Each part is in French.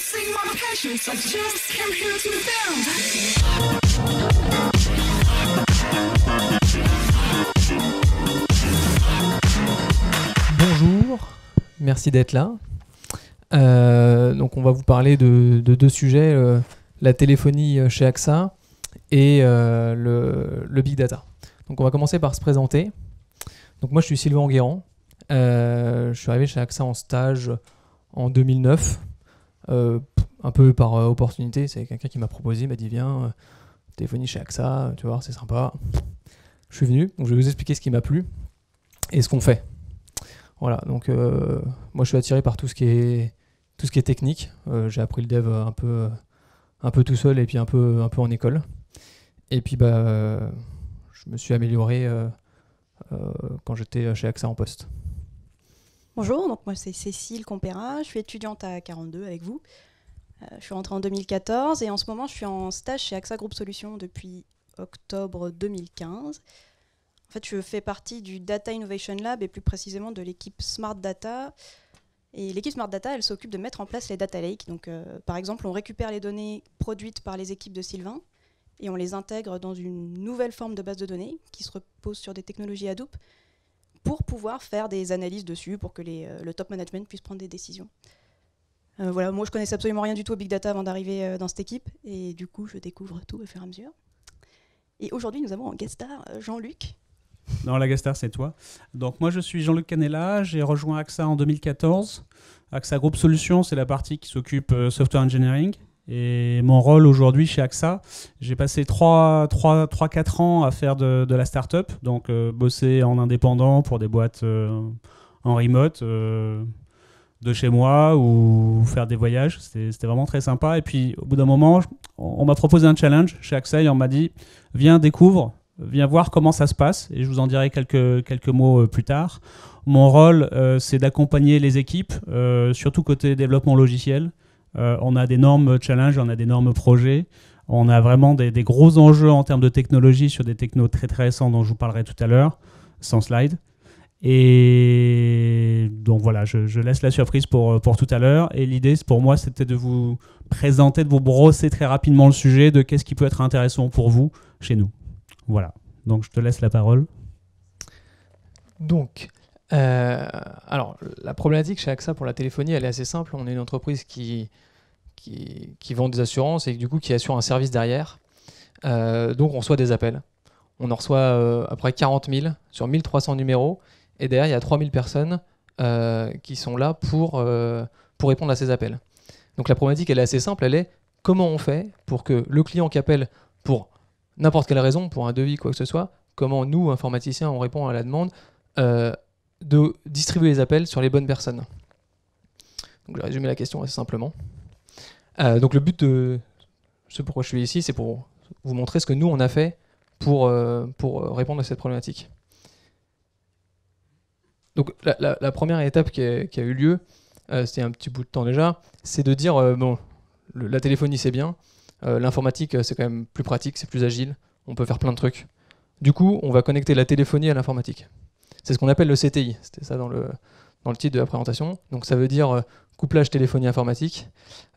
taxing my patience. I just came here to defend. Bonjour, merci d'être là. Donc on va vous parler de deux sujets, la téléphonie chez AXA et le big data. Donc on va commencer par se présenter. Donc moi je suis Sylvain Enguerrand, je suis arrivé chez AXA en stage en 2009, un peu par opportunité. C'est quelqu'un qui m'a proposé, il m'a dit viens, téléphonie chez AXA, tu vois, c'est sympa. Je suis venu, donc je vais vous expliquer ce qui m'a plu et ce qu'on fait. Voilà, donc moi je suis attiré par tout ce qui est technique. J'ai appris le dev un peu tout seul et puis un peu en école. Et puis je me suis amélioré quand j'étais chez AXA en poste. Bonjour, donc moi c'est Cécile Compera, je suis étudiante à 42 avec vous. Je suis rentrée en 2014 et en ce moment je suis en stage chez AXA Group Solutions depuis octobre 2015. En fait, je fais partie du Data Innovation Lab et plus précisément de l'équipe Smart Data. Et l'équipe Smart Data, elle s'occupe de mettre en place les data lakes. Donc, par exemple, on récupère les données produites par les équipes de Sylvain et on les intègre dans une nouvelle forme de base de données qui se repose sur des technologies Hadoop pour pouvoir faire des analyses dessus pour que le top management puisse prendre des décisions. Voilà, moi, je connaissais absolument rien du tout au Big Data avant d'arriver dans cette équipe et du coup, je découvre tout au fur et à mesure. Et aujourd'hui, nous avons en guest star Jean-Luc. Non, la guest star, c'est toi. Donc, moi, je suis Jean-Luc Canella. J'ai rejoint AXA en 2014. AXA Group Solutions, c'est la partie qui s'occupe software engineering. Et mon rôle aujourd'hui chez AXA, j'ai passé 3-4 ans à faire de la start-up. Donc, bosser en indépendant pour des boîtes en remote de chez moi ou faire des voyages. C'était vraiment très sympa. Et puis, au bout d'un moment, on m'a proposé un challenge chez AXA et on m'a dit « Viens, découvre ». Viens voir comment ça se passe et je vous en dirai quelques mots plus tard. Mon rôle, c'est d'accompagner les équipes, surtout côté développement logiciel. On a d'énormes challenges, on a d'énormes projets. On a vraiment des gros enjeux en termes de technologie sur des technos très très récents dont je vous parlerai tout à l'heure, sans slide. Et donc voilà, je laisse la surprise pour tout à l'heure. Et l'idée pour moi, c'était de vous présenter, de vous brosser très rapidement le sujet de qu'est-ce qui peut être intéressant pour vous chez nous. Voilà, donc je te laisse la parole. Donc, alors, la problématique chez AXA pour la téléphonie, elle est assez simple. On est une entreprise qui vend des assurances et du coup qui assure un service derrière. Donc on reçoit des appels. On en reçoit à près 40 000 sur 1300 numéros. Et derrière, il y a 3000 personnes qui sont là pour répondre à ces appels. Donc la problématique, elle est assez simple. Elle est comment on fait pour que le client qui appelle pour n'importe quelle raison, pour un devis, quoi que ce soit, comment nous, informaticiens, on répond à la demande de distribuer les appels sur les bonnes personnes. Donc, je vais résumer la question assez simplement. Donc le but de ce pourquoi je suis ici, c'est pour vous montrer ce que nous, on a fait pour répondre à cette problématique. Donc la première étape qui a eu lieu, c'était un petit bout de temps déjà, c'est de dire, la téléphonie c'est bien, l'informatique, c'est quand même plus pratique, c'est plus agile, on peut faire plein de trucs. Du coup, on va connecter la téléphonie à l'informatique. C'est ce qu'on appelle le CTI, c'était ça dans le titre de la présentation. Donc ça veut dire couplage téléphonie informatique.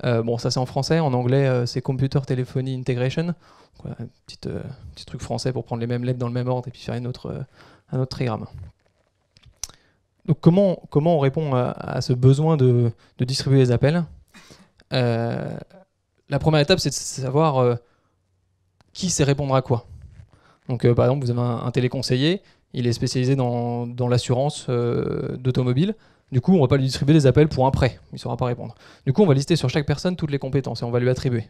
Ça c'est en français, en anglais c'est Computer Telephony Integration. Donc, un petit truc français pour prendre les mêmes lettres dans le même ordre et puis faire un autre trigramme. Donc comment on répond à ce besoin de distribuer les appels ? La première étape, c'est de savoir qui sait répondre à quoi. Donc, par exemple, vous avez un téléconseiller, il est spécialisé dans l'assurance d'automobile. Du coup, on ne va pas lui distribuer des appels pour un prêt, il ne saura pas répondre. Du coup, on va lister sur chaque personne toutes les compétences et on va lui attribuer.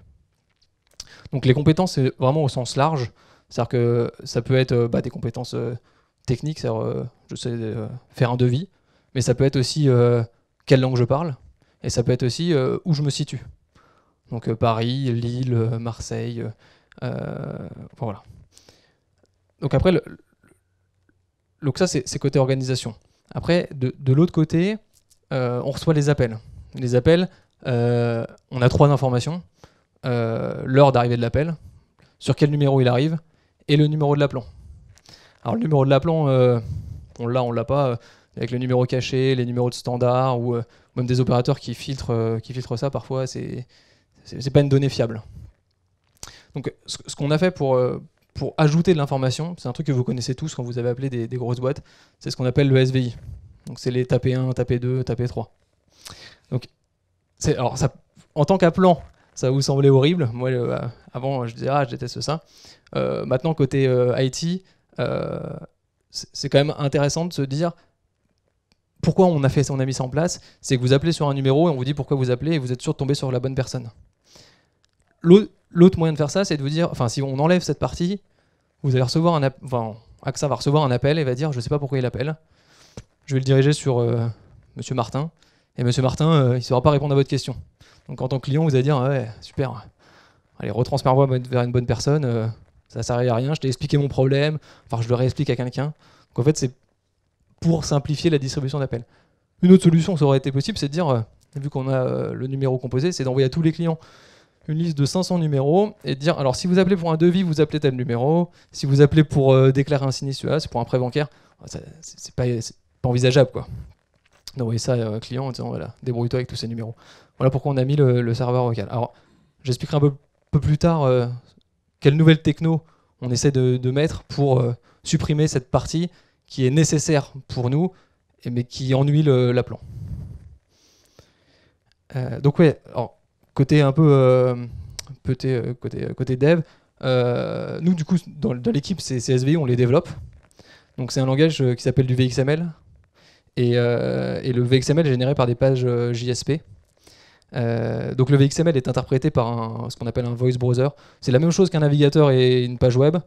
Donc, les compétences, c'est vraiment au sens large. C'est-à-dire que ça peut être des compétences techniques, c'est-à-dire je sais faire un devis, mais ça peut être aussi quelle langue je parle, et ça peut être aussi où je me situe. Donc Paris, Lille, Marseille, voilà. Donc après, donc ça c'est côté organisation. Après, de l'autre côté, on reçoit les appels. Les appels, on a 3 informations. L'heure d'arrivée de l'appel, sur quel numéro il arrive, et le numéro de l'appelant. Alors le numéro de l'appelant, on l'a pas, avec le numéro caché, les numéros de standard, ou même des opérateurs qui filtrent ça, parfois, c'est pas une donnée fiable. Donc ce qu'on a fait pour ajouter de l'information, c'est un truc que vous connaissez tous quand vous avez appelé des grosses boîtes, c'est ce qu'on appelle le SVI. Donc c'est les tapé 1, tapé 2, tapé 3. Donc, alors ça, en tant qu'appelant, ça va vous sembler horrible. Moi, avant, je disais, je déteste ça. Maintenant, côté IT, c'est quand même intéressant de se dire pourquoi on a mis ça en place. C'est que vous appelez sur un numéro et on vous dit pourquoi vous appelez et vous êtes sûr de tomber sur la bonne personne. L'autre moyen de faire ça, c'est de vous dire, enfin, si on enlève cette partie, vous allez recevoir AXA va recevoir un appel et va dire, je ne sais pas pourquoi il appelle. Je vais le diriger sur Monsieur Martin. Et Monsieur Martin, il ne saura pas répondre à votre question. Donc en tant que client, vous allez dire, ouais, super, allez, retransfère-moi vers une bonne personne, ça ne sert à rien, je t'ai expliqué mon problème, enfin je le réexplique à quelqu'un. Donc en fait, c'est pour simplifier la distribution d'appels. Une autre solution, ça aurait été possible, c'est de dire, vu qu'on a le numéro composé, c'est d'envoyer à tous les clients une liste de 500 numéros et de dire, alors si vous appelez pour un devis, vous appelez tel numéro, si vous appelez pour déclarer un sinistre, c'est pour un prêt bancaire, c'est pas envisageable, quoi. D'envoyer ça à un client en disant, voilà, débrouille-toi avec tous ces numéros. Voilà pourquoi on a mis le serveur vocal. Alors, j'expliquerai un peu plus tard quelle nouvelle techno on essaie de mettre pour supprimer cette partie qui est nécessaire pour nous, mais qui ennuie l'appelant. Donc ouais, alors, côté un peu côté dev, nous du coup dans l'équipe CSVI on les développe. Donc c'est un langage qui s'appelle du VXML et le VXML est généré par des pages JSP. Donc le VXML est interprété par ce qu'on appelle un voice browser. C'est la même chose qu'un navigateur et une page web.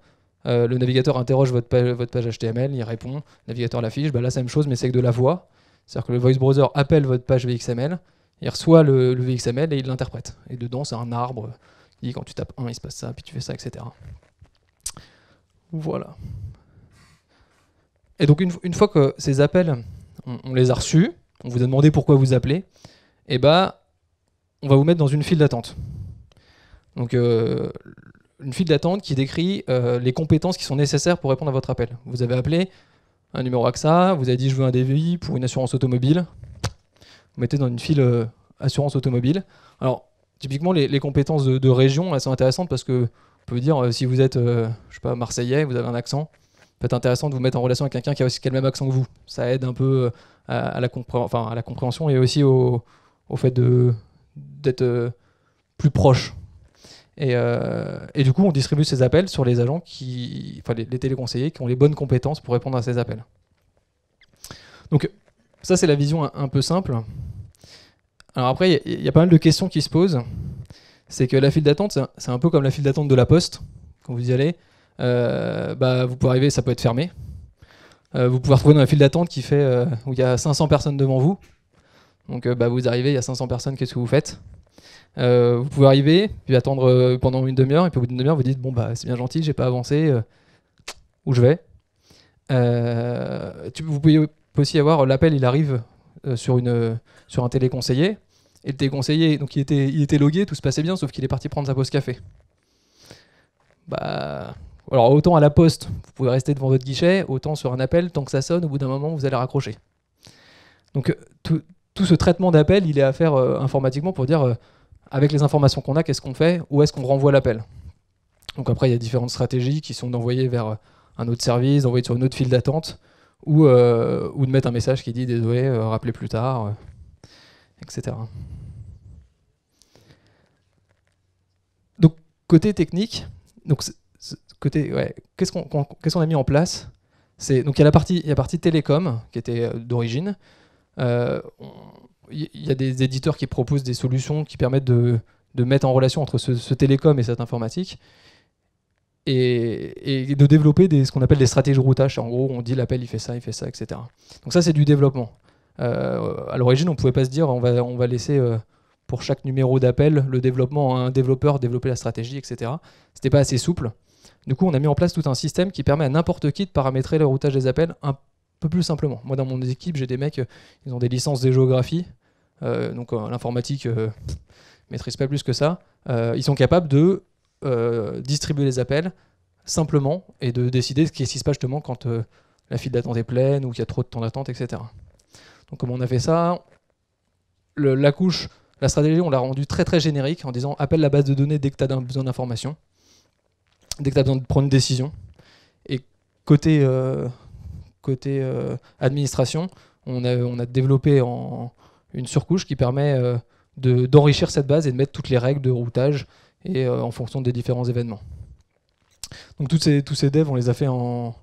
Le navigateur interroge votre page HTML, il répond, le navigateur l'affiche. Là c'est la même chose mais c'est que de la voix. C'est-à-dire que le voice browser appelle votre page VXML, il reçoit le VXML et il l'interprète. Et dedans c'est un arbre qui dit quand tu tapes 1 il se passe ça, puis tu fais ça, etc. Voilà. Et donc une fois que ces appels, on les a reçus, on vous a demandé pourquoi vous appelez, et on va vous mettre dans une file d'attente. Donc une file d'attente qui décrit les compétences qui sont nécessaires pour répondre à votre appel. Vous avez appelé un numéro AXA, vous avez dit je veux un devis pour une assurance automobile, vous mettez dans une file assurance automobile. Alors typiquement les compétences de région elles sont intéressantes parce que on peut dire si vous êtes je sais pas marseillais, vous avez un accent, peut être intéressant de vous mettre en relation avec quelqu'un qui a le même accent que vous. Ça aide un peu à la compréhension et aussi au fait d'être plus proche. Et du coup, on distribue ces appels sur les agents les téléconseillers qui ont les bonnes compétences pour répondre à ces appels. Donc ça, c'est la vision un peu simple. Alors après, il y a pas mal de questions qui se posent. C'est que la file d'attente, c'est un peu comme la file d'attente de la poste. Quand vous y allez, vous pouvez arriver, ça peut être fermé. Vous pouvez retrouver dans la file d'attente où il y a 500 personnes devant vous. Donc vous arrivez, il y a 500 personnes, qu'est-ce que vous faites ? Vous pouvez arriver, puis attendre pendant une demi-heure, et puis au bout d'une demi-heure, vous dites c'est bien gentil, j'ai pas avancé, où je vais. Vous pouvez aussi avoir l'appel, il arrive sur un téléconseiller, et le téléconseiller, donc il était logué, tout se passait bien, sauf qu'il est parti prendre sa pause café. Alors autant à la poste, vous pouvez rester devant votre guichet, autant sur un appel, tant que ça sonne, au bout d'un moment, vous allez raccrocher. Donc tout ce traitement d'appel, il est à faire informatiquement pour dire, avec les informations qu'on a, qu'est-ce qu'on fait, où est-ce qu'on renvoie l'appel. Donc après, il y a différentes stratégies qui sont d'envoyer vers un autre service, d'envoyer sur une autre file d'attente, ou de mettre un message qui dit désolé, rappelez plus tard, etc. Donc côté technique, qu'est-ce qu'on a mis en place ? Donc il y a la partie télécom qui était d'origine. Il y a des éditeurs qui proposent des solutions qui permettent de mettre en relation entre ce télécom et cette informatique et de développer ce qu'on appelle des stratégies de routage. En gros, on dit l'appel il fait ça, etc. Donc ça, c'est du développement. À l'origine, on ne pouvait pas se dire on va laisser pour chaque numéro d'appel le développement à un développeur développer la stratégie, etc. C'était pas assez souple. Du coup, on a mis en place tout un système qui permet à n'importe qui de paramétrer le routage des appels un peu plus simplement. Moi, dans mon équipe, j'ai des mecs, ils ont des licences de géographie, donc l'informatique maîtrise pas plus que ça. Ils sont capables de distribuer les appels simplement et de décider ce qui se passe justement quand la file d'attente est pleine ou qu'il y a trop de temps d'attente, etc. Donc comment on a fait ça ? la couche, la stratégie, on l'a rendue très très générique en disant appelle la base de données dès que tu as besoin d'informations, dès que tu as besoin de prendre une décision. Et côté administration, on a développé une surcouche qui permet d'enrichir cette base et de mettre toutes les règles de routage et en fonction des différents événements. Donc tous ces devs, on les a fait en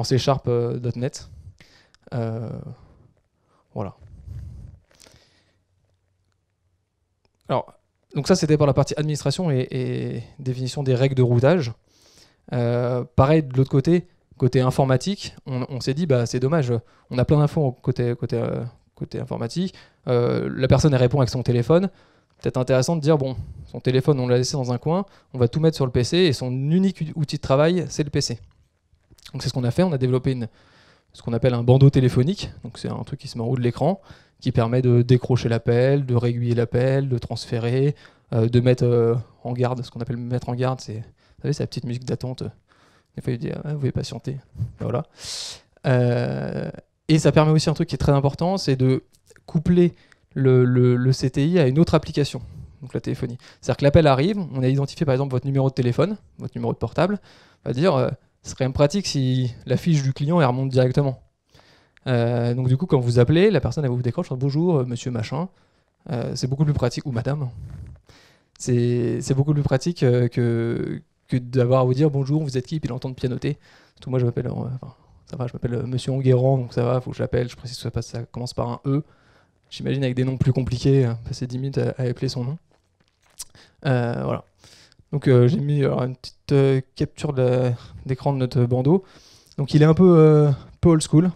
C#.net. Voilà. Alors, donc ça c'était pour la partie administration et définition des règles de routage. Pareil de l'autre côté informatique, on s'est dit bah c'est dommage, on a plein d'infos côté informatique. La personne elle répond avec son téléphone. Peut-être intéressant de dire bon, son téléphone on l'a laissé dans un coin, on va tout mettre sur le PC et son unique outil de travail c'est le PC. Donc c'est ce qu'on a fait, on a développé ce qu'on appelle un bandeau téléphonique. Donc c'est un truc qui se met en haut de l'écran qui permet de décrocher l'appel, de réguler l'appel, de transférer, de mettre en garde. Ce qu'on appelle mettre en garde, c'est, vous savez, c'est la petite musique d'attente. Des fois, il dit ah, vous pouvez patienter. Ben voilà. Et ça permet aussi un truc qui est très important, c'est de coupler le CTI à une autre application, donc la téléphonie. C'est-à-dire que l'appel arrive, on a identifié par exemple votre numéro de téléphone, votre numéro de portable, on va dire ce serait même pratique si la fiche du client elle remonte directement. Donc du coup quand vous appelez, la personne elle vous décroche bonjour monsieur machin, c'est beaucoup plus pratique, ou madame, c'est beaucoup plus pratique que d'avoir à vous dire bonjour vous êtes qui, puis l'entendre pianoter. Surtout moi je m'appelle ça va, je m'appelle monsieur Enguerrand, donc ça va, faut que je l'appelle, je précise que ça commence par un E. J'imagine avec des noms plus compliqués, passer 10 minutes à appeler son nom. Voilà. Donc j'ai mis une petite capture d'écran de notre bandeau. Donc il est un peu old school,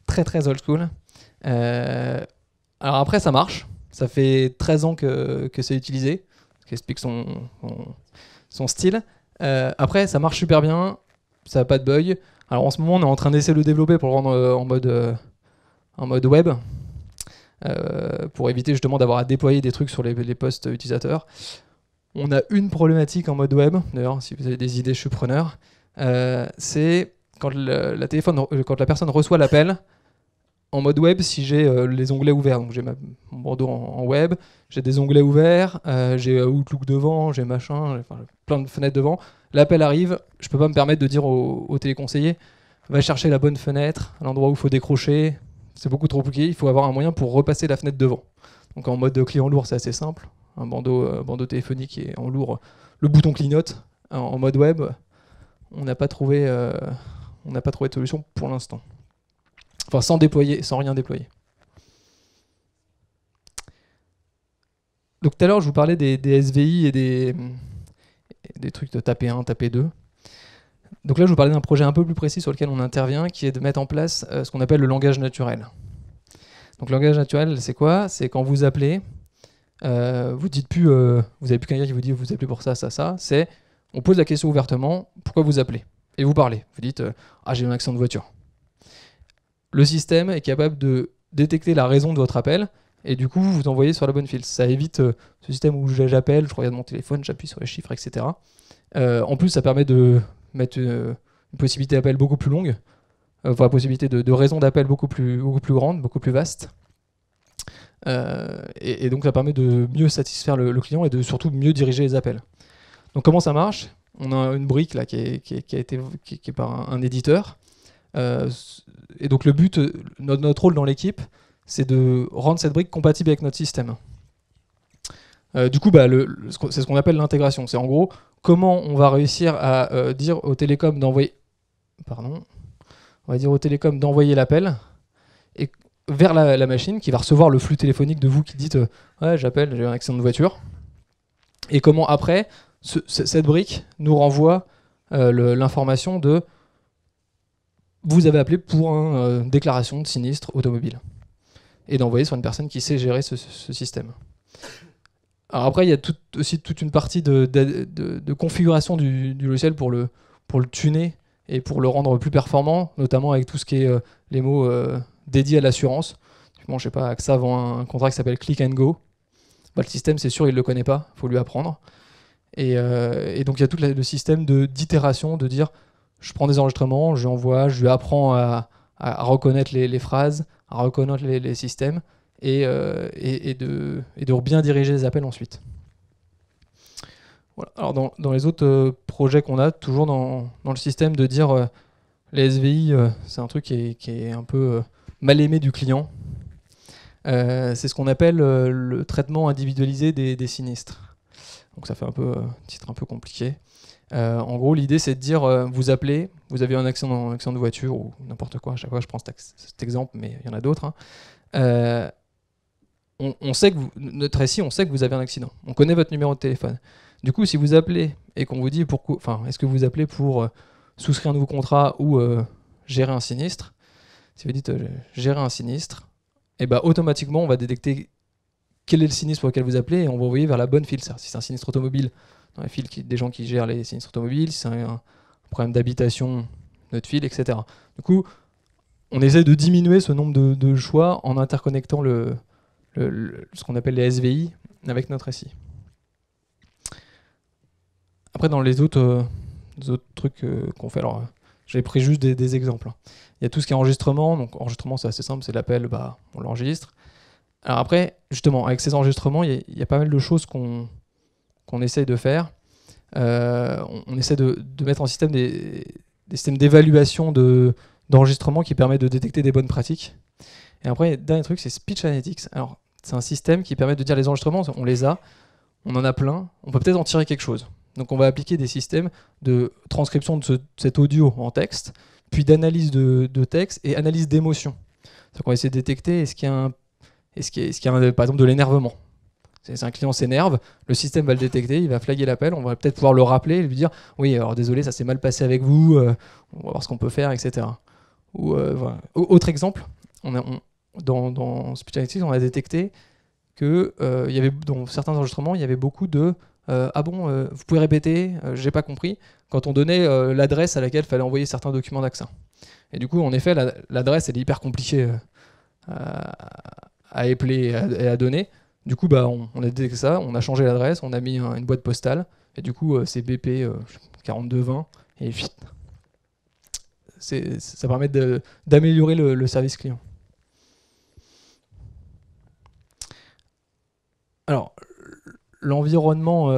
très très old school. Alors après ça marche, ça fait 13 ans que c'est utilisé, ce qui explique son style. Après ça marche super bien, ça n'a pas de bug. Alors en ce moment on est en train d'essayer de le développer pour le rendre en mode web. Pour éviter justement d'avoir à déployer des trucs sur les postes utilisateurs. On a une problématique en mode web, d'ailleurs si vous avez des idées je suis preneur, c'est quand la personne reçoit l'appel en mode web, si j'ai les onglets ouverts, donc j'ai mon bandeau en web, j'ai des onglets ouverts, j'ai Outlook devant, j'ai machin, plein de fenêtres devant, l'appel arrive, je peux pas me permettre de dire au téléconseiller va chercher la bonne fenêtre, à l'endroit où il faut décrocher. C'est beaucoup trop compliqué, il faut avoir un moyen pour repasser la fenêtre devant. Donc en mode client lourd, c'est assez simple. Un bandeau téléphonique qui est en lourd, le bouton clignote. En mode web, on n'a pas trouvé de solution pour l'instant. Enfin, sans rien déployer. Donc tout à l'heure, je vous parlais des SVI et des trucs de taper 1, taper 2. Donc là, je vous parlais d'un projet un peu plus précis sur lequel on intervient, qui est de mettre en place ce qu'on appelle le langage naturel. Donc le langage naturel, c'est quoi? C'est quand vous appelez, vous dites plus, vous n'avez plus quelqu'un qui vous dit vous appelez pour ça, ça, ça. C'est, on pose la question ouvertement, pourquoi vous appelez? Et vous parlez. Vous dites, ah j'ai eu un accident de voiture. Le système est capable de détecter la raison de votre appel, et du coup vous envoyez sur la bonne file. Ça évite ce système où j'appelle, je regarde mon téléphone, j'appuie sur les chiffres, etc. En plus, ça permet de mettre une possibilité d'appel beaucoup plus longue, enfin la possibilité de raison d'appel beaucoup plus grande, beaucoup plus vaste. Et donc ça permet de mieux satisfaire le client et de surtout mieux diriger les appels. Donc comment ça marche? On a une brique là qui est par un éditeur. Et donc le but, notre rôle dans l'équipe, c'est de rendre cette brique compatible avec notre système. Du coup, c'est ce qu'on appelle l'intégration. C'est en gros comment on va réussir à dire au télécom d'envoyer, l'appel et vers la machine qui va recevoir le flux téléphonique de vous qui dites ouais j'appelle, j'ai eu un accident de voiture. Et comment après cette brique nous renvoie l'information de vous avez appelé pour une déclaration de sinistre automobile et d'envoyer sur une personne qui sait gérer ce système. Alors après, il y a aussi toute une partie de configuration du logiciel pour le tuner et pour le rendre plus performant, notamment avec tout ce qui est les mots dédiés à l'assurance. Bon, je sais pas, AXA vend un contrat qui s'appelle Click and Go. Le système, c'est sûr, il ne le connaît pas, il faut lui apprendre. Et donc, il y a tout le système d'itération, de dire, je prends des enregistrements, je lui apprends à reconnaître les phrases, à reconnaître les systèmes, et de bien diriger les appels ensuite. Voilà. Alors dans les autres projets qu'on a, toujours dans le système de dire les SVI, c'est un truc qui est un peu mal aimé du client. C'est ce qu'on appelle le traitement individualisé des sinistres. Donc ça fait un peu titre un peu compliqué. En gros, l'idée c'est de dire vous appelez, vous avez un accident de voiture ou n'importe quoi. À chaque fois, je prends cet exemple, mais il y en a d'autres. On sait que notre SI, on sait que vous avez un accident. On connaît votre numéro de téléphone. Du coup, si vous appelez et qu'on vous dit pourquoi, est-ce que vous appelez pour souscrire un nouveau contrat ou gérer un sinistre, si vous dites gérer un sinistre, et ben automatiquement on va détecter quel est le sinistre pour lequel vous appelez et on va envoyer vers la bonne file. Si c'est un sinistre automobile, dans la file des gens qui gèrent les sinistres automobiles, si c'est un problème d'habitation, notre file, etc. Du coup, on essaie de diminuer ce nombre de choix en interconnectant ce qu'on appelle les SVI avec notre SI. Après, dans les autres trucs qu'on fait, alors j'ai pris juste des exemples. Il y a tout ce qui est enregistrement. Donc enregistrement, c'est assez simple, c'est l'appel, on l'enregistre. Alors après, justement, avec ces enregistrements, il y a pas mal de choses qu'on essaye de faire. On essaie de mettre en système des systèmes d'évaluation d'enregistrement qui permettent de détecter des bonnes pratiques. Et après, dernier truc, c'est Speech Analytics. Alors, c'est un système qui permet de dire les enregistrements, on les a, on en a plein, on peut peut-être en tirer quelque chose. Donc on va appliquer des systèmes de transcription de cet audio en texte, puis d'analyse de texte et analyse d'émotion. Donc on va essayer de détecter est-ce qu'il y a par exemple de l'énervement. Si un client s'énerve, le système va le détecter, il va flaguer l'appel, on va peut-être pouvoir le rappeler et lui dire oui, alors désolé, ça s'est mal passé avec vous, on va voir ce qu'on peut faire, etc. Ou, voilà. Autre exemple, dans Speech Analytics, on a détecté que il y avait, dans certains enregistrements, il y avait beaucoup de vous pouvez répéter, j'ai pas compris, quand on donnait l'adresse à laquelle il fallait envoyer certains documents d'accès. Et du coup, en effet, l'adresse, elle est hyper compliquée à épeler et à donner. Du coup, on a détecté ça, on a changé l'adresse, on a mis une boîte postale, et du coup, c'est BP 4220, et ça permet d'améliorer le service client. Alors, l'environnement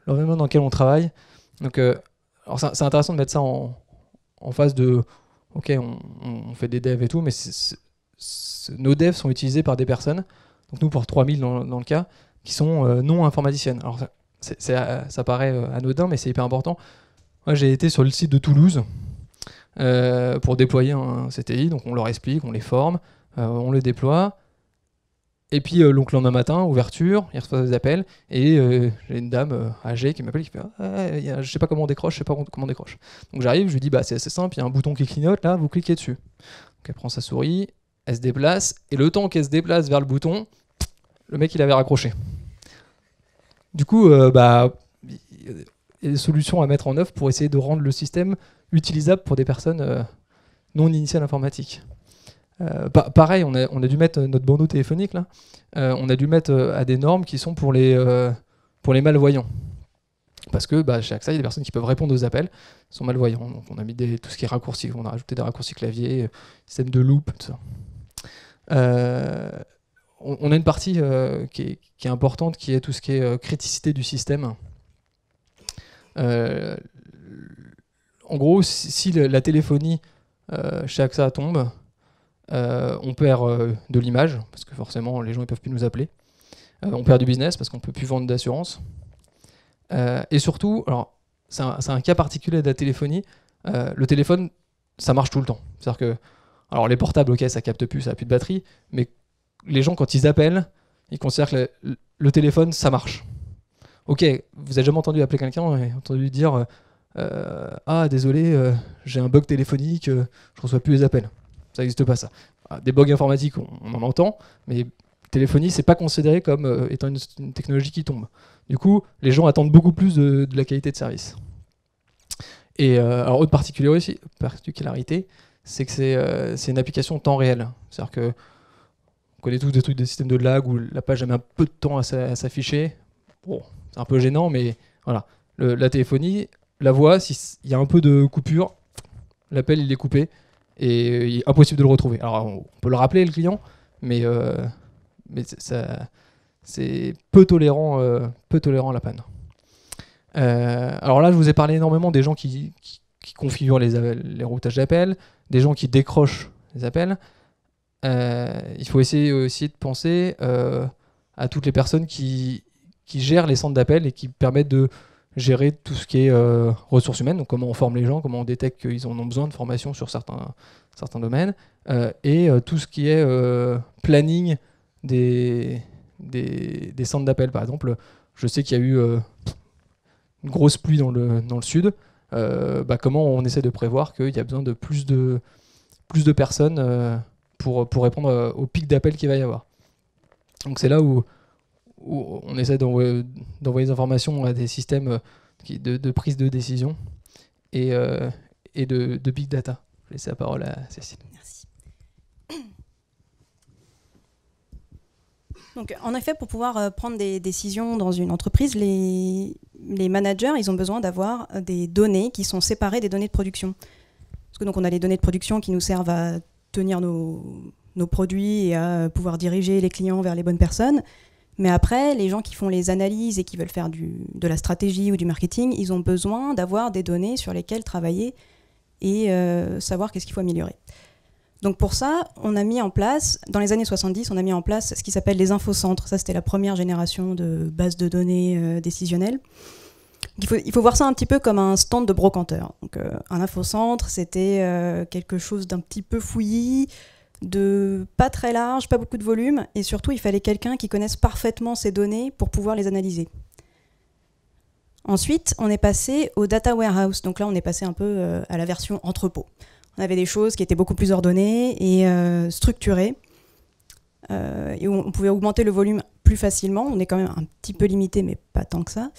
dans lequel on travaille, donc, alors c'est intéressant de mettre ça en phase de ok, on fait des devs et tout, mais nos devs sont utilisés par des personnes, donc nous pour 3000 dans le cas, qui sont non informaticiennes. Alors ça paraît anodin, mais c'est hyper important. Moi j'ai été sur le site de Toulouse pour déployer un CTI, donc on leur explique, on les forme, on les déploie. Et puis le lendemain matin, ouverture, il reçoit des appels, et j'ai une dame âgée qui m'appelle, qui fait je sais pas comment on décroche, Donc j'arrive, je lui dis c'est assez simple, il y a un bouton qui clignote, là, vous cliquez dessus. Donc elle prend sa souris, elle se déplace, et le temps qu'elle se déplace vers le bouton, le mec il avait raccroché. Du coup, il y a des solutions à mettre en œuvre pour essayer de rendre le système utilisable pour des personnes non initiées à l'informatique. Pareil, on a dû mettre notre bandeau téléphonique là. On a dû mettre à des normes qui sont pour les malvoyants. Parce que chez AXA, il y a des personnes qui peuvent répondre aux appels, sont malvoyants. Donc on a mis tout ce qui est raccourci, on a rajouté des raccourcis clavier, système de loop, tout ça. On a une partie qui est importante, qui est tout ce qui est criticité du système. En gros, si la téléphonie chez AXA tombe, on perd de l'image, parce que forcément les gens ne peuvent plus nous appeler. On perd du business, parce qu'on ne peut plus vendre d'assurance. Et surtout, alors c'est un cas particulier de la téléphonie, le téléphone, ça marche tout le temps. C'est-à-dire que, alors les portables, ok, ça capte plus, ça n'a plus de batterie, mais les gens, quand ils appellent, ils considèrent que le téléphone, ça marche. Ok, vous avez jamais entendu appeler quelqu'un et entendu dire désolé, j'ai un bug téléphonique, je reçois plus les appels. Ça n'existe pas, ça. Des bugs informatiques, on en entend, mais téléphonie, c'est pas considéré comme étant une technologie qui tombe. Du coup, les gens attendent beaucoup plus de la qualité de service. Et alors, autre particularité, c'est que c'est une application temps réel. C'est-à-dire que on connaît tous des systèmes de lag où la page a mis un peu de temps à s'afficher. Bon, c'est un peu gênant, mais voilà. La téléphonie, la voix, s'il y a un peu de coupure, l'appel il est coupé et il est impossible de le retrouver. Alors on peut le rappeler le client, mais mais c'est peu tolérant à la panne. Alors là, je vous ai parlé énormément des gens qui configurent les routages d'appels, des gens qui décrochent les appels. Il faut essayer aussi de penser à toutes les personnes qui gèrent les centres d'appel et qui permettent de gérer tout ce qui est ressources humaines, donc comment on forme les gens, comment on détecte qu'ils en ont besoin de formation sur certains domaines, et tout ce qui est planning des centres d'appel. Par exemple, je sais qu'il y a eu une grosse pluie dans le sud, comment on essaie de prévoir qu'il y a besoin de plus de personnes pour répondre au pic d'appel qu'il va y avoir. Donc c'est là où on essaie d'envoyer des informations à des systèmes de prise de décision et de big data. Je laisse la parole à Cécile. Merci. Donc, en effet, pour pouvoir prendre des décisions dans une entreprise, les managers, ils ont besoin d'avoir des données qui sont séparées des données de production. Parce que donc, on a les données de production qui nous servent à tenir nos produits et à pouvoir diriger les clients vers les bonnes personnes. Mais après, les gens qui font les analyses et qui veulent faire de la stratégie ou du marketing, ils ont besoin d'avoir des données sur lesquelles travailler et savoir qu'est-ce qu'il faut améliorer. Donc pour ça, on a mis en place, dans les années 70, on a mis en place ce qui s'appelle les infocentres. Ça, c'était la première génération de bases de données décisionnelles. Il faut voir ça un petit peu comme un stand de brocanteur. Donc, un infocentre, c'était quelque chose d'un petit peu fouillis, de pas très large, pas beaucoup de volume, et surtout il fallait quelqu'un qui connaisse parfaitement ces données pour pouvoir les analyser. Ensuite, on est passé au data warehouse. Donc là, on est passé un peu à la version entrepôt. On avait des choses qui étaient beaucoup plus ordonnées et structurées, et on pouvait augmenter le volume plus facilement. On est quand même un petit peu limité, mais pas tant que ça.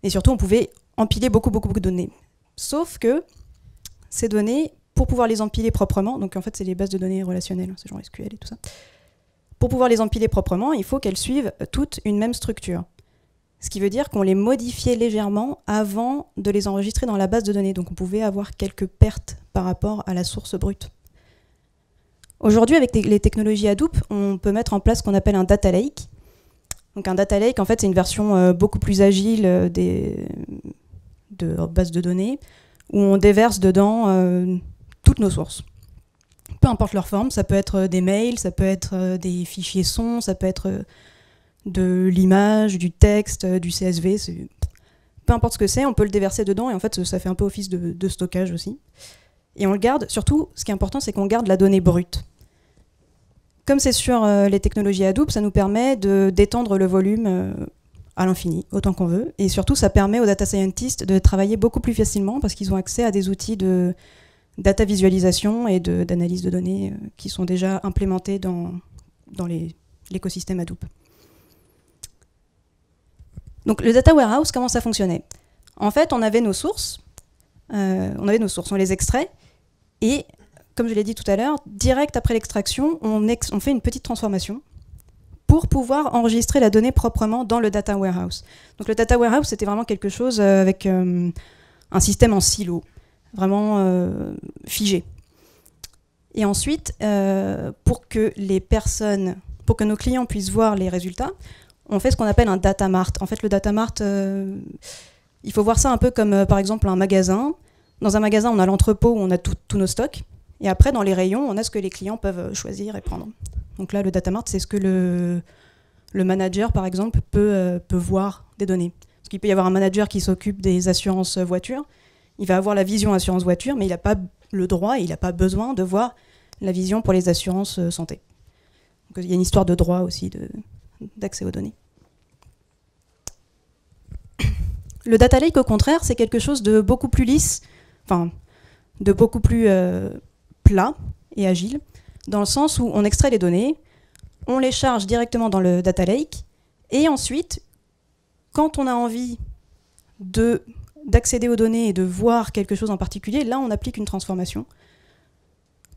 Et surtout, on pouvait empiler beaucoup de données. Sauf que ces données, pour pouvoir les empiler proprement, donc en fait c'est les bases de données relationnelles, c'est genre SQL et tout ça, pour pouvoir les empiler proprement, il faut qu'elles suivent toutes une même structure. Ce qui veut dire qu'on les modifiait légèrement avant de les enregistrer dans la base de données, donc on pouvait avoir quelques pertes par rapport à la source brute. Aujourd'hui, avec les technologies Hadoop, on peut mettre en place ce qu'on appelle un data lake. Donc un data lake, en fait, c'est une version beaucoup plus agile de bases de données, où on déverse dedans toutes nos sources. Peu importe leur forme, ça peut être des mails, ça peut être des fichiers sons, ça peut être de l'image, du texte, du CSV. Peu importe ce que c'est, on peut le déverser dedans et en fait ça fait un peu office de stockage aussi. Et on le garde, surtout ce qui est important c'est qu'on garde la donnée brute. Comme c'est sur les technologies Hadoop, ça nous permet d'étendre le volume à l'infini, autant qu'on veut. Et surtout, ça permet aux data scientists de travailler beaucoup plus facilement parce qu'ils ont accès à des outils de data visualisation et d'analyse de données qui sont déjà implémentés dans l'écosystème Hadoop. Donc le data warehouse, comment ça fonctionnait? En fait, on avait nos sources, on les extrait, et comme je l'ai dit tout à l'heure, direct après l'extraction, on fait une petite transformation pour pouvoir enregistrer la donnée proprement dans le data warehouse. Donc le data warehouse, c'était vraiment quelque chose avec un système en silo, vraiment figé. Et ensuite, pour que nos clients puissent voir les résultats, on fait ce qu'on appelle un data mart. En fait, le data mart, il faut voir ça un peu comme, par exemple, un magasin. Dans un magasin, on a l'entrepôt où on a tous nos stocks. Et après, dans les rayons, on a ce que les clients peuvent choisir et prendre. Donc là, le data mart, c'est ce que le manager, par exemple, peut voir des données. Parce qu'il peut y avoir un manager qui s'occupe des assurances voitures. Il va avoir la vision assurance voiture, mais il n'a pas le droit et il n'a pas besoin de voir la vision pour les assurances santé. Donc, il y a une histoire de droit aussi d'accès aux données. Le data lake, au contraire, c'est quelque chose de beaucoup plus lisse, enfin, de beaucoup plus plat et agile, dans le sens où on extrait les données, on les charge directement dans le data lake, et ensuite, quand on a envie d'accéder aux données et de voir quelque chose en particulier, là, on applique une transformation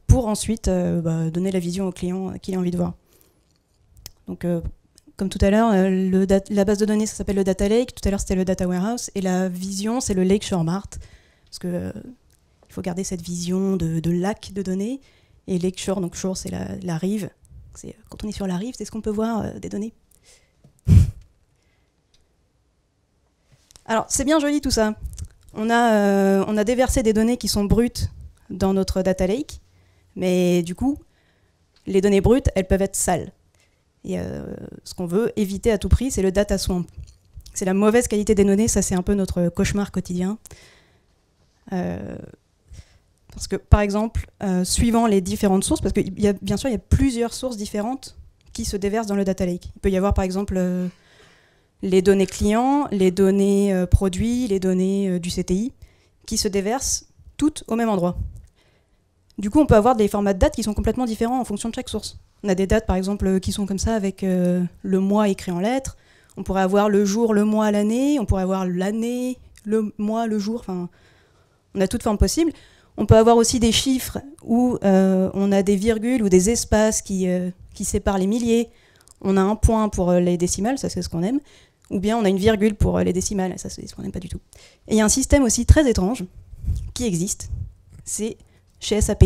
pour ensuite donner la vision au client qu'il a envie de voir. Donc, comme tout à l'heure, la base de données, ça s'appelle le data lake. Tout à l'heure, c'était le data warehouse. Et la vision, c'est le lakeshore mart. Parce que il faut garder cette vision de lac de données. Et lakeshore, donc shore, c'est la rive. Quand on est sur la rive, c'est ce qu'on peut voir des données. Alors, c'est bien joli tout ça. On a déversé des données qui sont brutes dans notre data lake, mais du coup, les données brutes, elles peuvent être sales. Et ce qu'on veut éviter à tout prix, c'est le data swamp. C'est la mauvaise qualité des données, ça c'est un peu notre cauchemar quotidien. Parce que, par exemple, suivant les différentes sources, parce que bien sûr, il y a plusieurs sources différentes qui se déversent dans le data lake. Il peut y avoir, par exemple, les données clients, les données produits, les données du CTI, qui se déversent toutes au même endroit. Du coup, on peut avoir des formats de dates qui sont complètement différents en fonction de chaque source. On a des dates, par exemple, qui sont comme ça, avec le mois écrit en lettres. On pourrait avoir le jour, le mois, l'année. On pourrait avoir l'année, le mois, le jour. Enfin, on a toutes formes possibles. On peut avoir aussi des chiffres où on a des virgules ou des espaces qui séparent les milliers. On a un point pour les décimales, ça c'est ce qu'on aime. Ou bien on a une virgule pour les décimales, ça c'est ce qu'on n'aime pas du tout. Et il y a un système aussi très étrange qui existe, c'est chez SAP.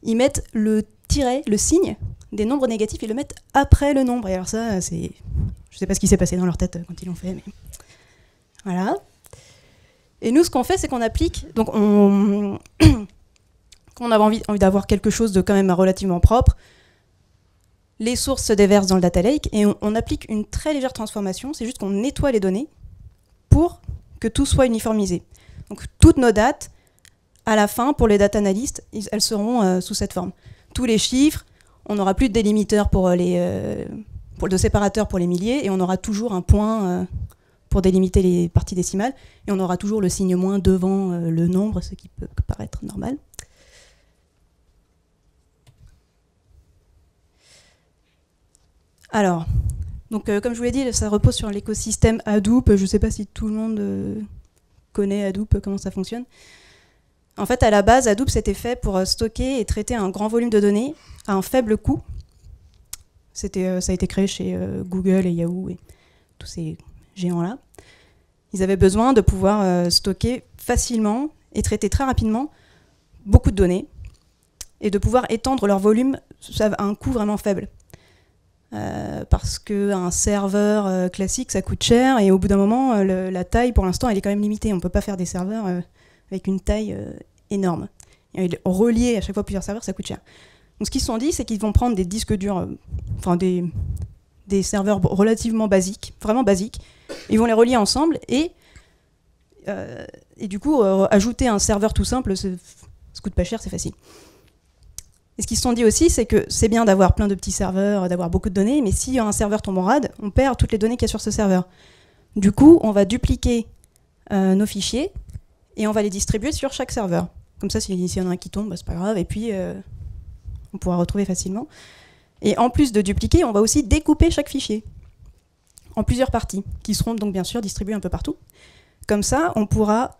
Ils mettent le tiret, le signe des nombres négatifs, ils le mettent après le nombre. Et alors ça, c'est... Je sais pas ce qui s'est passé dans leur tête quand ils l'ont fait, mais... Voilà. Et nous, ce qu'on fait, c'est qu'on applique... Donc quand on avait envie d'avoir quelque chose de quand même relativement propre, les sources se déversent dans le data lake et on applique une très légère transformation. C'est juste qu'on nettoie les données pour que tout soit uniformisé. Donc toutes nos dates, à la fin, pour les data analystes, elles seront sous cette forme. Tous les chiffres, on n'aura plus de délimiteurs de séparateurs pour les milliers et on aura toujours un point pour délimiter les parties décimales et on aura toujours le signe moins devant le nombre, ce qui peut paraître normal. Alors, donc, comme je vous l'ai dit, ça repose sur l'écosystème Hadoop. Je ne sais pas si tout le monde connaît Hadoop, comment ça fonctionne. En fait, à la base, Hadoop, c'était fait pour stocker et traiter un grand volume de données à un faible coût. Ça a été créé chez Google et Yahoo et tous ces géants-là. Ils avaient besoin de pouvoir stocker facilement et traiter très rapidement beaucoup de données et de pouvoir étendre leur volume à un coût vraiment faible. Parce qu'un serveur classique, ça coûte cher et au bout d'un moment, la taille, pour l'instant, elle est quand même limitée. On ne peut pas faire des serveurs avec une taille énorme. Et relier à chaque fois plusieurs serveurs, ça coûte cher. Donc ce qu'ils se sont dit, c'est qu'ils vont prendre des disques durs, des serveurs relativement basiques, vraiment basiques, ils vont les relier ensemble et du coup, ajouter un serveur tout simple, ça coûte pas cher, c'est facile. Et ce qu'ils se sont dit aussi, c'est que c'est bien d'avoir plein de petits serveurs, d'avoir beaucoup de données, mais si un serveur tombe en rade, on perd toutes les données qu'il y a sur ce serveur. Du coup, on va dupliquer nos fichiers et on va les distribuer sur chaque serveur. Comme ça, s'il y en a un qui tombe, bah, c'est pas grave, et puis on pourra retrouver facilement. Et en plus de dupliquer, on va aussi découper chaque fichier en plusieurs parties, qui seront donc bien sûr distribuées un peu partout. Comme ça, on pourra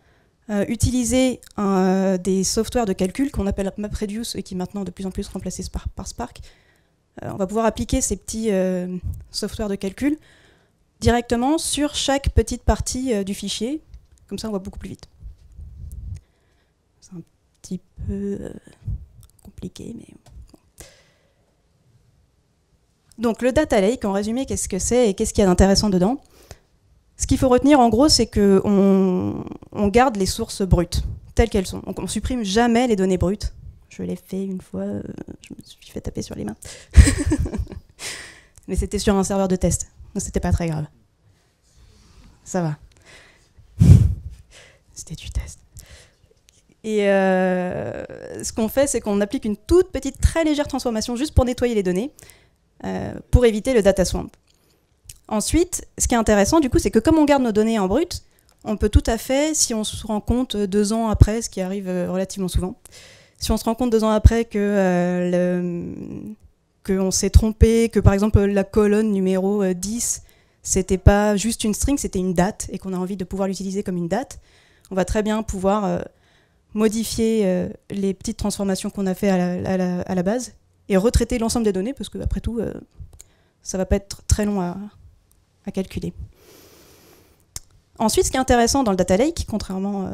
utiliser des softwares de calcul qu'on appelle MapReduce et qui est maintenant de plus en plus remplacés par Spark. On va pouvoir appliquer ces petits softwares de calcul directement sur chaque petite partie du fichier. Comme ça, on va beaucoup plus vite. C'est un petit peu compliqué, mais... Bon. Donc le data lake, en résumé, qu'est-ce que c'est et qu'est-ce qu'il y a d'intéressant dedans ? Ce qu'il faut retenir, en gros, c'est qu'on garde les sources brutes, telles qu'elles sont. Donc on ne supprime jamais les données brutes. Je l'ai fait une fois, je me suis fait taper sur les mains. Mais c'était sur un serveur de test, donc c'était pas très grave. Ça va. C'était du test. Et ce qu'on fait, c'est qu'on applique une toute petite, très légère transformation juste pour nettoyer les données, pour éviter le data swamp. Ensuite, ce qui est intéressant, du coup, c'est que comme on garde nos données en brut, on peut tout à fait, si on se rend compte 2 ans après, ce qui arrive relativement souvent, si on se rend compte 2 ans après qu'on s'est trompé, que par exemple la colonne numéro 10, c'était pas juste une string, c'était une date, et qu'on a envie de pouvoir l'utiliser comme une date, on va très bien pouvoir modifier les petites transformations qu'on a fait à la base, et retraiter l'ensemble des données, parce que après tout, ça va pas être très long à calculer. Ensuite, ce qui est intéressant dans le data lake, contrairement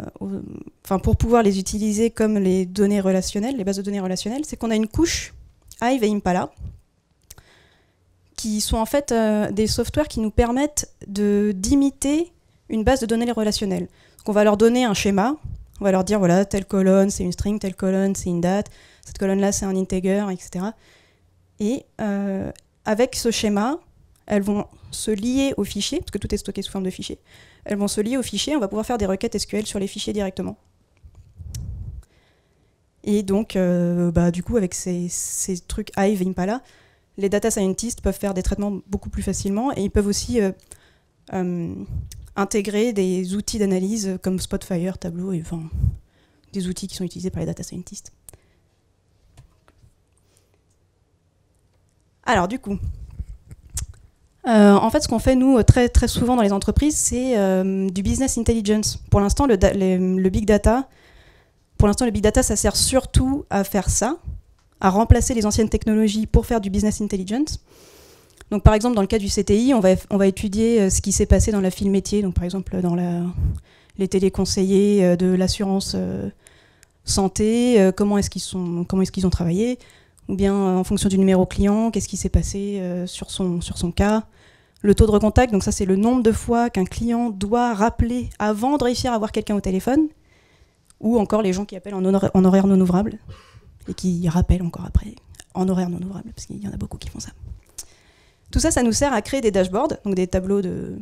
pour pouvoir les utiliser comme les données relationnelles, les bases de données relationnelles, c'est qu'on a une couche Hive et Impala. qui sont en fait des softwares qui nous permettent d'imiter une base de données relationnelle. Donc on va leur donner un schéma, on va leur dire voilà, telle colonne c'est une string, telle colonne c'est une date, cette colonne-là c'est un integer, etc. Et avec ce schéma, elles vont se lier au fichier, parce que tout est stocké sous forme de fichier. Elles vont se lier au fichier, on va pouvoir faire des requêtes SQL sur les fichiers directement. Et donc, du coup, avec ces trucs Hive et Impala, les data scientists peuvent faire des traitements beaucoup plus facilement et ils peuvent aussi intégrer des outils d'analyse comme Spotfire, Tableau, et, enfin, des outils qui sont utilisés par les data scientists. Alors, du coup, en fait, ce qu'on fait, nous, très, très souvent dans les entreprises, c'est du business intelligence. Pour l'instant, le big data, ça sert surtout à faire ça, à remplacer les anciennes technologies pour faire du business intelligence. Donc, par exemple, dans le cas du CTI, on va étudier ce qui s'est passé dans la file métier, donc par exemple dans les téléconseillers de l'assurance santé, comment est-ce qu'ils ont travaillé, ou bien en fonction du numéro client, qu'est-ce qui s'est passé sur son cas. Le taux de recontact, donc ça c'est le nombre de fois qu'un client doit rappeler avant de réussir à avoir quelqu'un au téléphone, ou encore les gens qui appellent en horaire non ouvrable, et qui rappellent encore après en horaire non ouvrable, parce qu'il y en a beaucoup qui font ça. Tout ça, ça nous sert à créer des dashboards, donc des tableaux de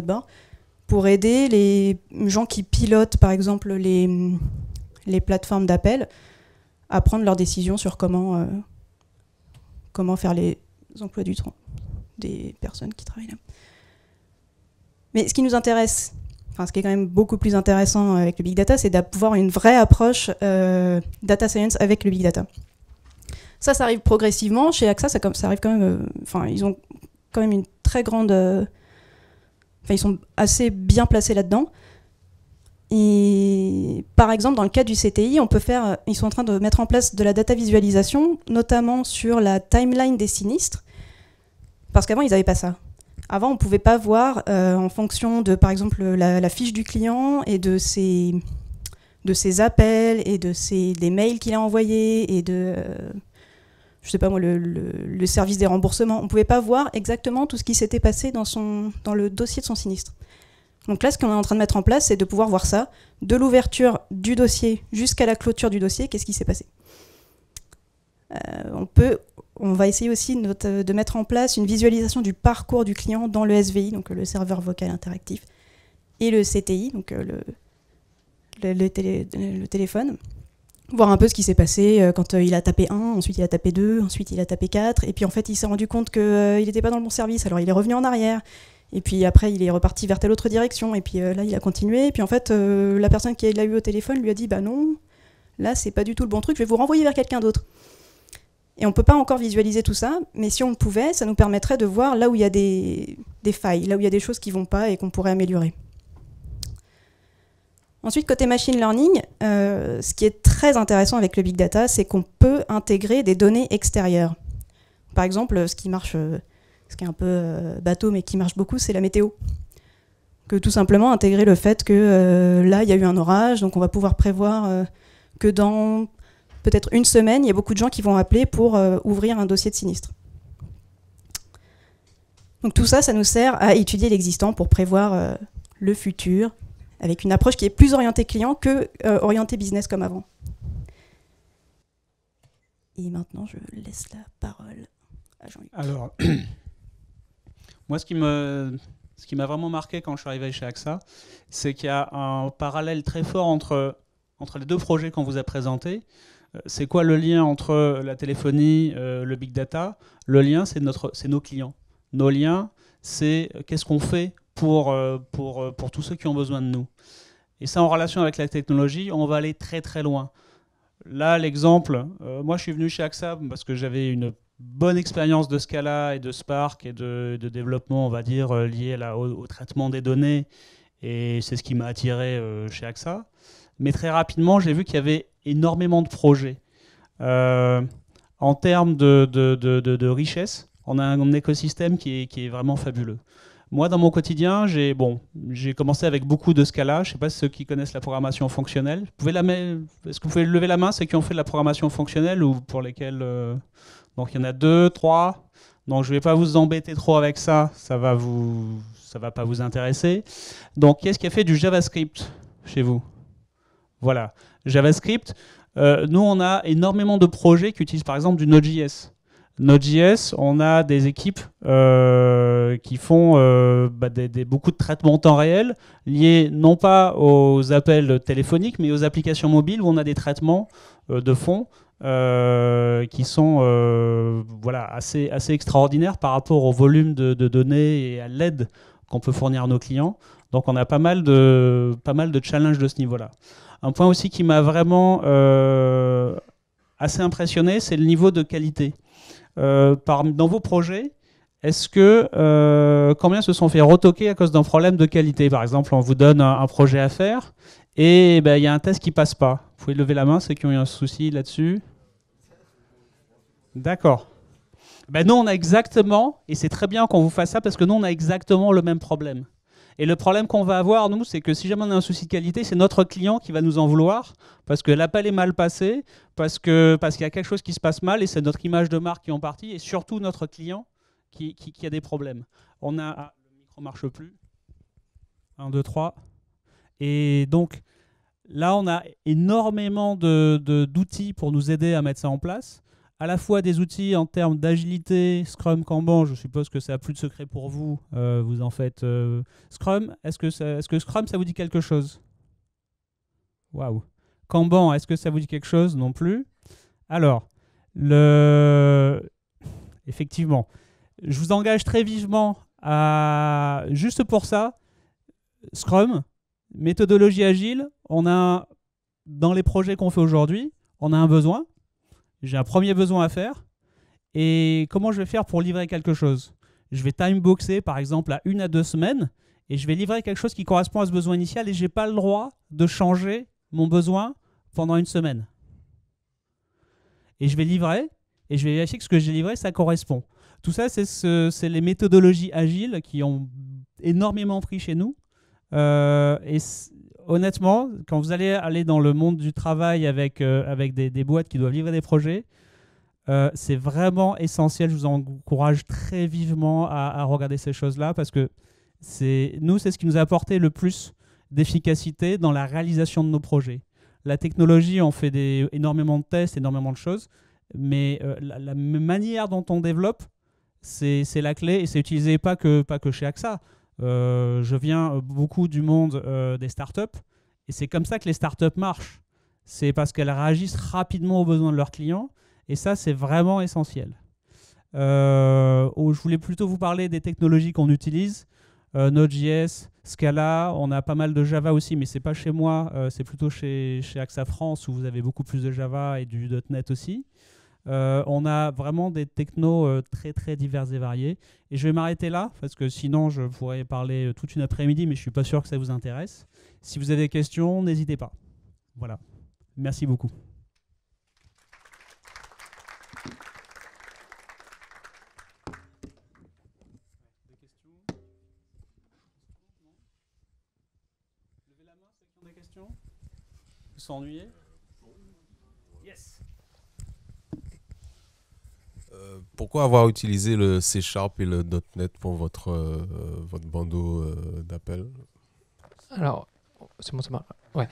bord, pour aider les gens qui pilotent, par exemple, les plateformes d'appel, à prendre leurs décisions sur comment faire les emplois du temps des personnes qui travaillent là. Mais ce qui nous intéresse, ce qui est quand même beaucoup plus intéressant avec le big data, c'est d'avoir une vraie approche data science avec le big data. Ça arrive progressivement. Chez AXA, ça arrive quand même. Ils ont quand même une très grande. Ils sont assez bien placés là-dedans. Et par exemple, dans le cas du CTI, ils sont en train de mettre en place de la data visualisation, notamment sur la timeline des sinistres, parce qu'avant, ils n'avaient pas ça. Avant, on ne pouvait pas voir, en fonction de, par exemple, la fiche du client et de ses appels et des mails qu'il a envoyés et de, je sais pas moi, le service des remboursements. On ne pouvait pas voir exactement tout ce qui s'était passé dans le dossier de son sinistre. Donc là, ce qu'on est en train de mettre en place, c'est de pouvoir voir ça, de l'ouverture du dossier jusqu'à la clôture du dossier, qu'est-ce qui s'est passé. On va essayer aussi de mettre en place une visualisation du parcours du client dans le SVI, donc le serveur vocal interactif, et le CTI, donc le téléphone. Voir un peu ce qui s'est passé quand il a tapé 1, ensuite il a tapé 2, ensuite il a tapé 4, et puis en fait il s'est rendu compte qu'il n'était pas dans le bon service, alors il est revenu en arrière, et puis après il est reparti vers telle autre direction, et puis là il a continué, et puis en fait la personne qui l'a eu au téléphone lui a dit bah non, là c'est pas du tout le bon truc, je vais vous renvoyer vers quelqu'un d'autre. Et on ne peut pas encore visualiser tout ça, mais si on le pouvait, ça nous permettrait de voir là où il y a des failles, là où il y a des choses qui ne vont pas et qu'on pourrait améliorer. Ensuite, côté machine learning, ce qui est très intéressant avec le big data, c'est qu'on peut intégrer des données extérieures. Par exemple, ce qui est un peu bateau, mais qui marche beaucoup, c'est la météo. Que tout simplement intégrer le fait que là, il y a eu un orage, donc on va pouvoir prévoir que dans peut-être une semaine, il y a beaucoup de gens qui vont appeler pour ouvrir un dossier de sinistre. Donc tout ça, ça nous sert à étudier l'existant pour prévoir le futur, avec une approche qui est plus orientée client que orientée business comme avant. Et maintenant, je laisse la parole à Jean-Luc. Alors, moi, ce qui m'a vraiment marqué quand je suis arrivé chez AXA, c'est qu'il y a un parallèle très fort entre les deux projets qu'on vous a présentés. C'est quoi le lien entre la téléphonie, le big data? Le lien, c'est nos clients. Nos liens, c'est qu'est-ce qu'on fait pour tous ceux qui ont besoin de nous. Et ça, en relation avec la technologie, on va aller très très loin. Là, l'exemple, moi je suis venu chez AXA parce que j'avais une bonne expérience de Scala et de Spark et de développement, on va dire, lié au traitement des données. Et c'est ce qui m'a attiré chez AXA. Mais très rapidement, j'ai vu qu'il y avait énormément de projets. En termes de richesse, on a un écosystème qui est vraiment fabuleux. Moi, dans mon quotidien, j'ai commencé avec beaucoup de Scala. Je ne sais pas si ceux qui connaissent la programmation fonctionnelle. Est-ce que vous pouvez lever la main, ceux qui ont fait de la programmation fonctionnelle ou pour lesquels... Donc, il y en a 2, 3. Donc je ne vais pas vous embêter trop avec ça, ça va pas vous intéresser. Donc qu'est-ce qui a fait du JavaScript chez vous? Voilà, JavaScript. Nous, on a énormément de projets qui utilisent par exemple du Node.js. Node.js, on a des équipes qui font beaucoup de traitements en temps réel liés non pas aux appels téléphoniques, mais aux applications mobiles où on a des traitements de fond qui sont assez extraordinaires par rapport au volume de données et à l'aide qu'on peut fournir à nos clients. Donc on a pas mal de challenges de ce niveau-là. Un point aussi qui m'a vraiment assez impressionné, c'est le niveau de qualité. Dans vos projets, est-ce que combien se sont fait retoquer à cause d'un problème de qualité? Par exemple, on vous donne un projet à faire et il y a un test qui passe pas. Vous pouvez lever la main, ceux qui ont eu un souci là-dessus. D'accord. Nous, on a exactement, et c'est très bien qu'on vous fasse ça parce que nous, on a exactement le même problème. Et le problème qu'on va avoir, nous, c'est que si jamais on a un souci de qualité, c'est notre client qui va nous en vouloir parce que l'appel est mal passé, parce qu'il y a quelque chose qui se passe mal et c'est notre image de marque qui est en partie et surtout notre client qui a des problèmes. On a... Ah, le micro marche plus. 1, 2, 3. Et donc, là, on a énormément d'outils pour nous aider à mettre ça en place. À la fois des outils en termes d'agilité, Scrum, Kanban, je suppose que ça n'a plus de secret pour vous, vous en faites. Scrum, est-ce que Scrum, ça vous dit quelque chose? Waouh. Kanban, est-ce que ça vous dit quelque chose? Non plus. Alors, effectivement, je vous engage très vivement à, juste pour ça, Scrum, méthodologie agile, dans les projets qu'on fait aujourd'hui, on a un besoin. J'ai un premier besoin à faire. Et comment je vais faire pour livrer quelque chose? Je vais timeboxer par exemple à 1 à 2 semaines et je vais livrer quelque chose qui correspond à ce besoin initial et je n'ai pas le droit de changer mon besoin pendant 1 semaine. Et je vais livrer et je vais vérifier que ce que j'ai livré, ça correspond. Tout ça, c'est les méthodologies agiles qui ont énormément pris chez nous. Honnêtement, quand vous allez dans le monde du travail avec des boîtes qui doivent livrer des projets, c'est vraiment essentiel. Je vous encourage très vivement à regarder ces choses-là parce que c'est ce qui nous a apporté le plus d'efficacité dans la réalisation de nos projets. La technologie, on fait énormément de tests, énormément de choses, mais la manière dont on développe, c'est la clé et c'est utilisé pas que chez AXA. Je viens beaucoup du monde des startups et c'est comme ça que les startups marchent. C'est parce qu'elles réagissent rapidement aux besoins de leurs clients et ça, c'est vraiment essentiel. Je voulais plutôt vous parler des technologies qu'on utilise. Node.js, Scala, on a pas mal de Java aussi, mais c'est pas chez moi, c'est plutôt chez AXA France où vous avez beaucoup plus de Java et du .NET aussi. On a vraiment des technos très très divers et variés. Et je vais m'arrêter là, parce que sinon je pourrais parler toute une après-midi, mais je ne suis pas sûr que ça vous intéresse. Si vous avez des questions, n'hésitez pas. Voilà. Merci beaucoup. Des questions? Levez la main, ceux qui ont des questions? Vous s'ennuyez? Yes. Pourquoi avoir utilisé le C# et le .NET pour votre bandeau d'appel? Alors, c'est bon, ça marche. Ouais.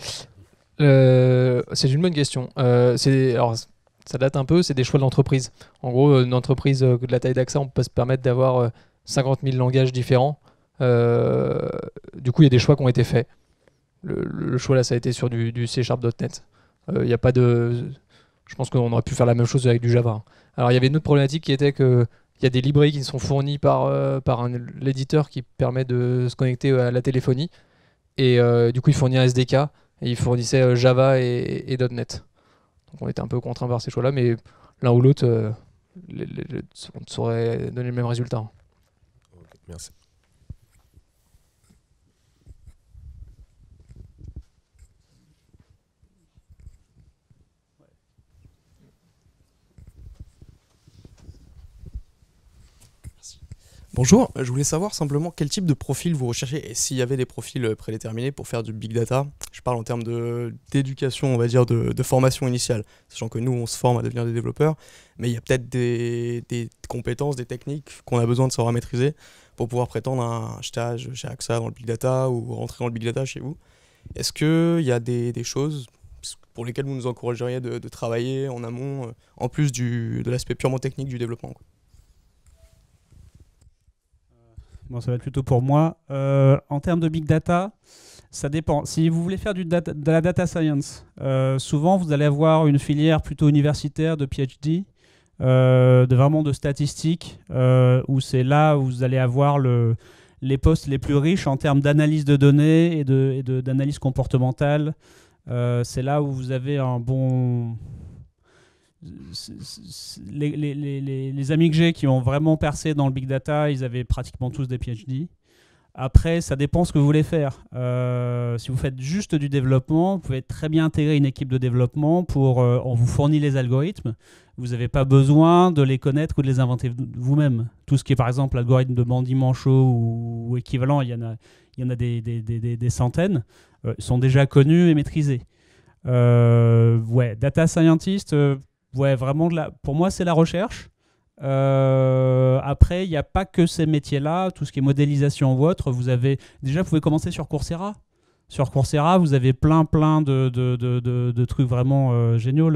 C'est une bonne question. Alors, ça date un peu, c'est des choix de l'entreprise. En gros, une entreprise de la taille d'AXA, on peut se permettre d'avoir 50 000 langages différents. Du coup, il y a des choix qui ont été faits. Le choix là, ça a été sur du C# .NET. Il n'y a pas de... Je pense qu'on aurait pu faire la même chose avec du Java. Alors il y avait une autre problématique qui était qu'il y a des librairies qui sont fournies par l'éditeur qui permet de se connecter à la téléphonie. Et du coup, il fournit un SDK et il fournissait Java et .NET. Donc on était un peu contraint par ces choix-là, mais l'un ou l'autre, on saurait donner le même résultat. Okay, merci. Bonjour, je voulais savoir simplement quel type de profil vous recherchez et s'il y avait des profils prédéterminés pour faire du big data. Je parle en termes d'éducation, on va dire, de formation initiale, sachant que nous, on se forme à devenir des développeurs, mais il y a peut-être des compétences, des techniques qu'on a besoin de savoir maîtriser pour pouvoir prétendre à un stage chez AXA dans le big data ou rentrer dans le big data chez vous. Est-ce qu'il y a des choses pour lesquelles vous nous encourageriez de travailler en amont, en plus de l'aspect purement technique du développement, quoi? Bon, ça va être plutôt pour moi. En termes de big data, ça dépend. Si vous voulez faire de la data science, souvent vous allez avoir une filière plutôt universitaire de PhD, vraiment de statistiques, où c'est là où vous allez avoir les postes les plus riches en termes d'analyse de données et d'analyse comportementale. C'est là où vous avez un bon... Les amis que j'ai qui ont vraiment percé dans le big data, ils avaient pratiquement tous des PhD. Après, ça dépend ce que vous voulez faire. Si vous faites juste du développement, vous pouvez très bien intégrer une équipe de développement on vous fournit les algorithmes. Vous n'avez pas besoin de les connaître ou de les inventer vous-même. Tout ce qui est par exemple l'algorithme de Bandy-Manchot ou équivalent, il y en a des centaines, sont déjà connus et maîtrisés. Data scientist, vraiment, pour moi, c'est la recherche. Après, il n'y a pas que ces métiers-là, tout ce qui est modélisation ou autre. Vous pouvez commencer sur Coursera. Sur Coursera, vous avez plein de trucs vraiment géniaux.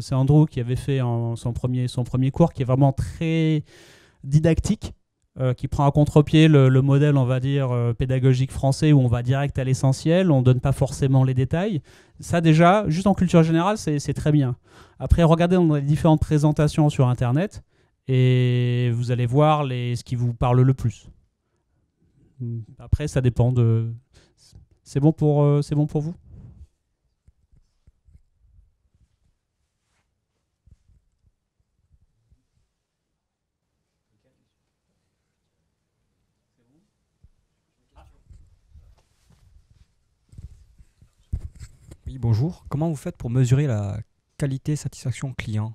C'est Andrew qui avait fait son premier cours, qui est vraiment très didactique, qui prend à contre-pied le modèle, on va dire, pédagogique français, où on va direct à l'essentiel, on ne donne pas forcément les détails. Ça déjà, juste en culture générale, c'est très bien. Après, regardez dans les différentes présentations sur Internet et vous allez voir ce qui vous parle le plus. Après, ça dépend de... C'est bon pour vous ? Oui, bonjour. Comment vous faites pour mesurer la qualité satisfaction client?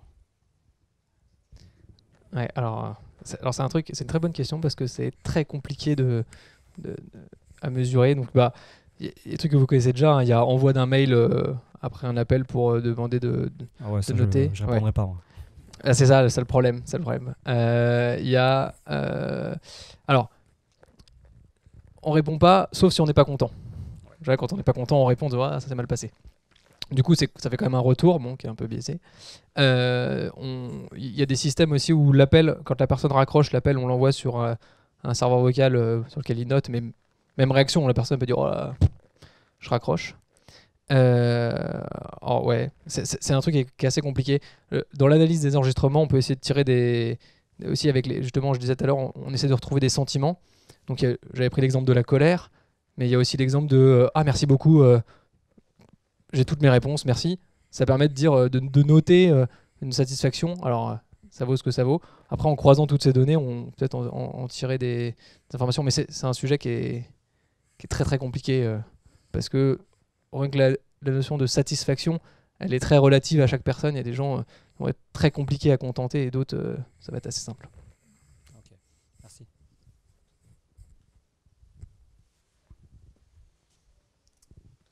Ouais, alors c'est une très bonne question parce que c'est très compliqué à mesurer. Donc, il y a des trucs que vous connaissez déjà, hein. Il y a envoi d'un mail après un appel pour demander de noter. Je répondrai pas, moi. Ah, c'est ça le problème. Il y a... alors, on répond pas, sauf si on n'est pas content. Déjà, quand on n'est pas content, on répond ça s'est mal passé. Du coup, ça fait quand même un retour, qui est un peu biaisé. Il y a des systèmes aussi où l'appel, quand la personne raccroche l'appel, on l'envoie sur un serveur vocal sur lequel il note, mais même réaction, la personne peut dire « Oh là, je raccroche ». C'est un truc qui est assez compliqué. Dans l'analyse des enregistrements, on peut essayer de tirer aussi justement, je disais tout à l'heure, on essaie de retrouver des sentiments. Donc j'avais pris l'exemple de la colère, mais il y a aussi l'exemple de ah merci beaucoup, j'ai toutes mes réponses, merci. Ça permet de dire de noter une satisfaction. Alors ça vaut ce que ça vaut. Après, en croisant toutes ces données, on peut peut-être en tirer des informations, mais c'est un sujet qui est très très compliqué parce que rien que la notion de satisfaction, elle est très relative à chaque personne. Il y a des gens qui vont être très compliqués à contenter et d'autres, ça va être assez simple. Ok, merci.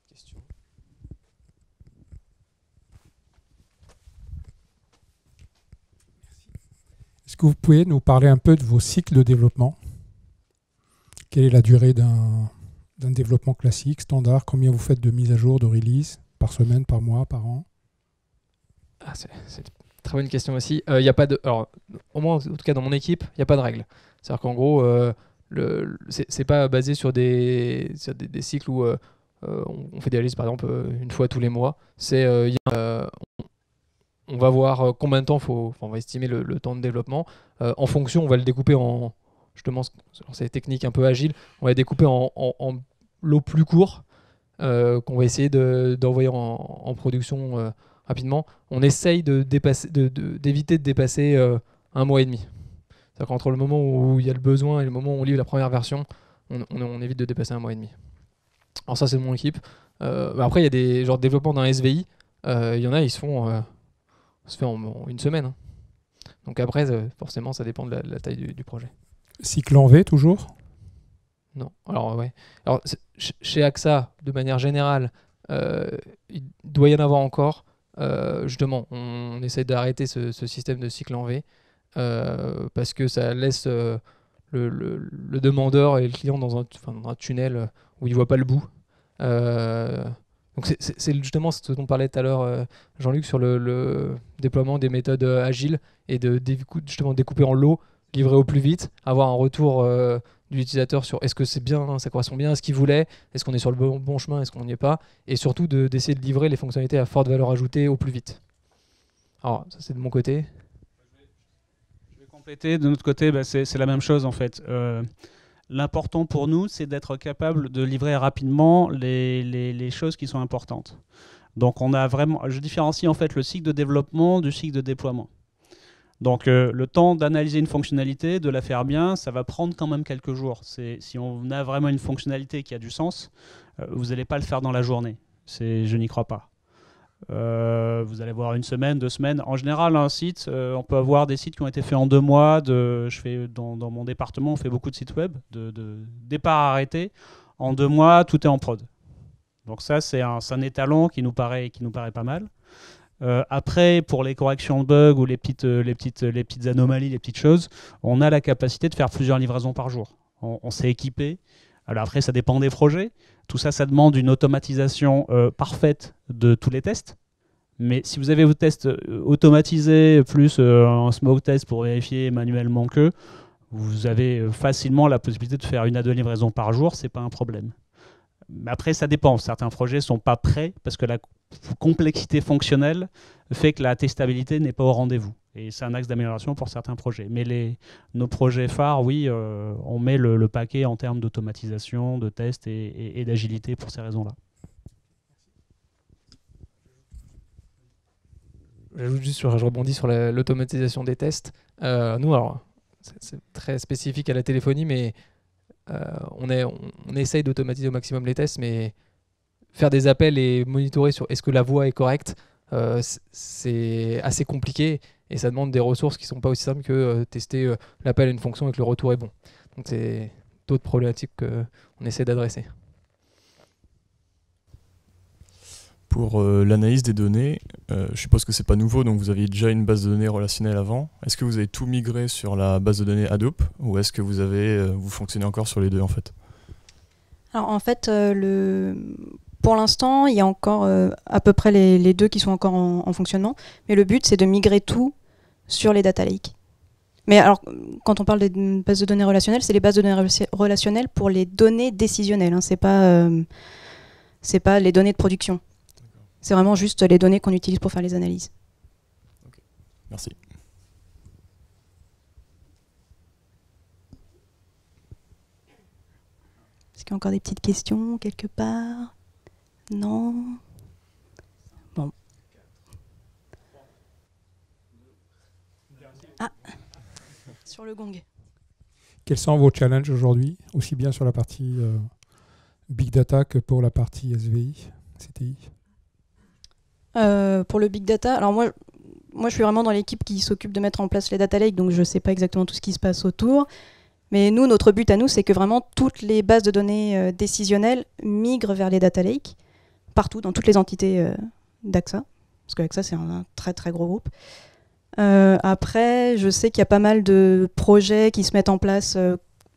Question. Est-ce que vous pouvez nous parler un peu de vos cycles de développement? Quelle est la durée d'un développement classique, standard? Combien vous faites de mises à jour, de release par semaine, par mois, par an? C'est une très bonne question aussi. Y a pas de, alors, au moins, en tout cas dans mon équipe, il n'y a pas de règle. C'est-à-dire qu'en gros, c'est pas basé sur des cycles où on fait des releases par exemple une fois tous les mois. On va voir combien de temps on va estimer le temps de développement. En fonction, on va le découper en, justement, c'est des techniques un peu agiles, on va le découper en lots plus courts qu'on va essayer d'envoyer en production rapidement. On essaye d'éviter de dépasser un mois et demi. C'est-à-dire qu'entre le moment où il y a le besoin et le moment où on livre la première version, on évite de dépasser un mois et demi. Alors ça, c'est mon équipe. Après, il y a des genres de développement d'un SVI. Il y en a, ils se fait en une semaine. Hein. Donc après, forcément, ça dépend de la taille du projet. Cycle en V toujours? Non. Alors, ouais. Alors, chez AXA, de manière générale, il doit y en avoir encore. Justement, on essaie d'arrêter ce système de cycle en V parce que ça laisse le demandeur et le client dans un tunnel où il ne voit pas le bout. Donc c'est justement ce dont parlait tout à l'heure Jean-Luc sur le déploiement des méthodes agiles et justement découper en lots, livrer au plus vite, avoir un retour de l'utilisateur sur est-ce que c'est bien, ça correspond bien à ce qu'il voulait, est-ce qu'on est sur le bon chemin, est-ce qu'on n'y est pas, et surtout d'essayer de livrer les fonctionnalités à forte valeur ajoutée au plus vite. Alors ça c'est de mon côté. Je vais compléter, de notre côté, c'est la même chose en fait. L'important pour nous, c'est d'être capable de livrer rapidement les choses qui sont importantes. Donc on a vraiment, je différencie en fait le cycle de développement du cycle de déploiement. Donc le temps d'analyser une fonctionnalité, de la faire bien, ça va prendre quand même quelques jours. Si on a vraiment une fonctionnalité qui a du sens, vous n'allez pas le faire dans la journée. Je n'y crois pas. Vous allez voir 1 semaine, 2 semaines. En général, un site, on peut avoir des sites qui ont été faits en 2 mois. Dans mon département, on fait beaucoup de sites web, de départ à arrêté. En 2 mois, tout est en prod. Donc ça, c'est un étalon qui nous paraît pas mal. Après, pour les corrections de bugs ou les petites anomalies, les petites choses, on a la capacité de faire plusieurs livraisons par jour. On s'est équipé. Alors après, ça dépend des projets. Tout ça, ça demande une automatisation parfaite de tous les tests. Mais si vous avez vos tests automatisés, plus un smoke test pour vérifier manuellement que, vous avez facilement la possibilité de faire 1 à 2 livraisons par jour, c'est pas un problème. Mais après, ça dépend. Certains projets ne sont pas prêts parce que la complexité fonctionnelle fait que la testabilité n'est pas au rendez-vous. Et c'est un axe d'amélioration pour certains projets. Mais nos projets phares, oui, on met le paquet en termes d'automatisation, de tests et d'agilité pour ces raisons-là. Je rebondis sur l'automatisation des tests. Nous, alors, c'est très spécifique à la téléphonie, mais on essaye d'automatiser au maximum les tests, mais faire des appels et monitorer sur est-ce que la voix est correcte, c'est assez compliqué et ça demande des ressources qui ne sont pas aussi simples que tester l'appel à une fonction et que le retour est bon. Donc c'est d'autres problématiques qu'on essaie d'adresser. Pour l'analyse des données, je suppose que c'est pas nouveau, donc vous aviez déjà une base de données relationnelle avant. Est-ce que vous avez tout migré sur la base de données Hadoop ou est-ce que vous fonctionnez encore sur les deux en fait? Alors en fait, pour l'instant, il y a encore à peu près les deux qui sont encore en fonctionnement, mais le but c'est de migrer tout sur les data lakes. Mais alors, quand on parle des bases de données relationnelles, c'est les bases de données relationnelles pour les données décisionnelles, hein, c'est pas les données de production. C'est vraiment juste les données qu'on utilise pour faire les analyses. Okay. Merci. Est-ce qu'il y a encore des petites questions quelque part? Non? Bon. Ah, sur le gong. Quels sont vos challenges aujourd'hui, aussi bien sur la partie Big Data que pour la partie SVI, CTI? Pour le big data, alors moi je suis vraiment dans l'équipe qui s'occupe de mettre en place les data lakes, donc je ne sais pas exactement tout ce qui se passe autour. Mais nous, notre but à nous, c'est que vraiment toutes les bases de données décisionnelles migrent vers les data lakes, partout, dans toutes les entités d'AXA, parce que AXA c'est un très très gros groupe. Après, je sais qu'il y a pas mal de projets qui se mettent en place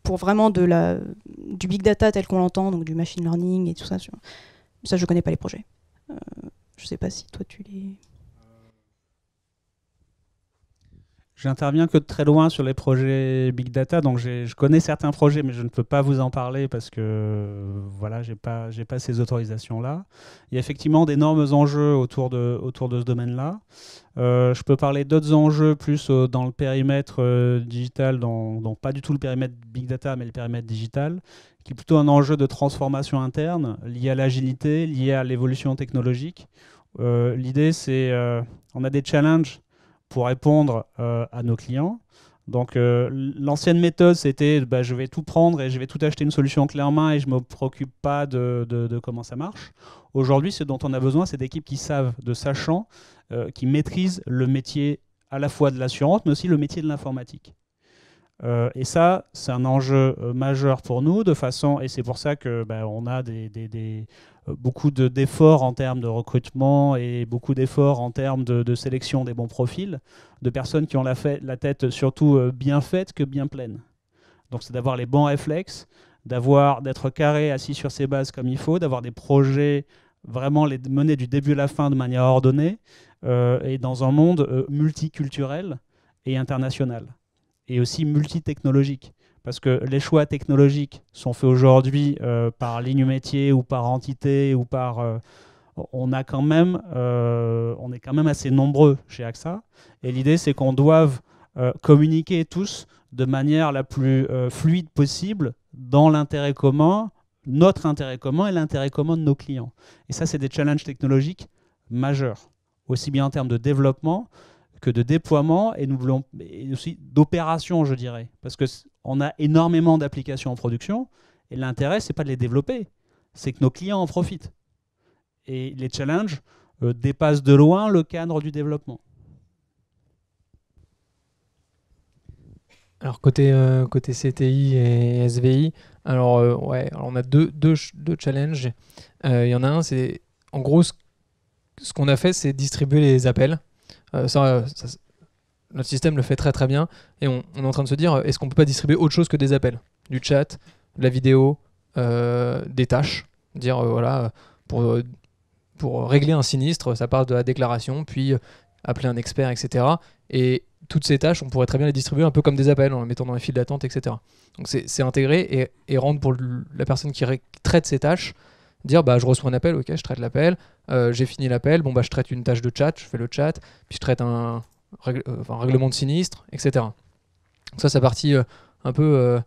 pour vraiment du big data tel qu'on l'entend, donc du machine learning et tout ça. Ça, je ne connais pas les projets. Je ne sais pas si toi tu les... J'interviens que de très loin sur les projets Big Data, donc je connais certains projets, mais je ne peux pas vous en parler parce que voilà, j'ai pas ces autorisations-là. Il y a effectivement d'énormes enjeux autour de ce domaine-là. Je peux parler d'autres enjeux plus dans le périmètre digital, dans pas du tout le périmètre Big Data, mais le périmètre digital, qui est plutôt un enjeu de transformation interne, lié à l'agilité, lié à l'évolution technologique. L'idée, c'est on a des challenges pour répondre à nos clients. Donc l'ancienne méthode, c'était je vais tout prendre et je vais tout acheter une solution clé en main et je ne me préoccupe pas de comment ça marche. Aujourd'hui, ce dont on a besoin, c'est d'équipes qui savent, de sachants, qui maîtrisent le métier à la fois de l'assurance, mais aussi le métier de l'informatique. Et ça, c'est un enjeu majeur pour nous, et c'est pour ça que on a beaucoup d'efforts en termes de recrutement et beaucoup d'efforts en termes de sélection des bons profils, de personnes qui ont la tête surtout bien faite que bien pleine. Donc c'est d'avoir les bons réflexes, d'être carré, assis sur ses bases comme il faut, d'avoir des projets, vraiment les mener du début à la fin de manière ordonnée, et dans un monde multiculturel et international, et aussi multitechnologique. Parce que les choix technologiques sont faits aujourd'hui par ligne métier ou par entité ou par... on est quand même assez nombreux chez AXA. Et l'idée, c'est qu'on doive communiquer tous de manière la plus fluide possible dans l'intérêt commun, notre intérêt commun et l'intérêt commun de nos clients. Et ça, c'est des challenges technologiques majeurs, aussi bien en termes de développement que de déploiement et aussi d'opération, je dirais. Parce qu'on a énormément d'applications en production et l'intérêt, c'est pas de les développer, c'est que nos clients en profitent. Et les challenges dépassent de loin le cadre du développement. Alors côté CTI et SVI, alors on a deux challenges. Il y en a un, c'est en gros ce qu'on a fait, c'est distribuer les appels. Notre système le fait très très bien et on est en train de se dire, est-ce qu'on peut pas distribuer autre chose que des appels, du chat, de la vidéo, des tâches, dire voilà, pour régler un sinistre, ça part de la déclaration, puis appeler un expert, etc. Et toutes ces tâches, on pourrait très bien les distribuer un peu comme des appels, en les mettant dans les files d'attente, etc. Donc c'est intégré et rendre pour la personne qui traite ces tâches, dire je reçois un appel, ok, je traite l'appel, j'ai fini l'appel, je traite une tâche de chat, je fais le chat, puis je traite un règlement de sinistre, etc. Donc ça partit un peu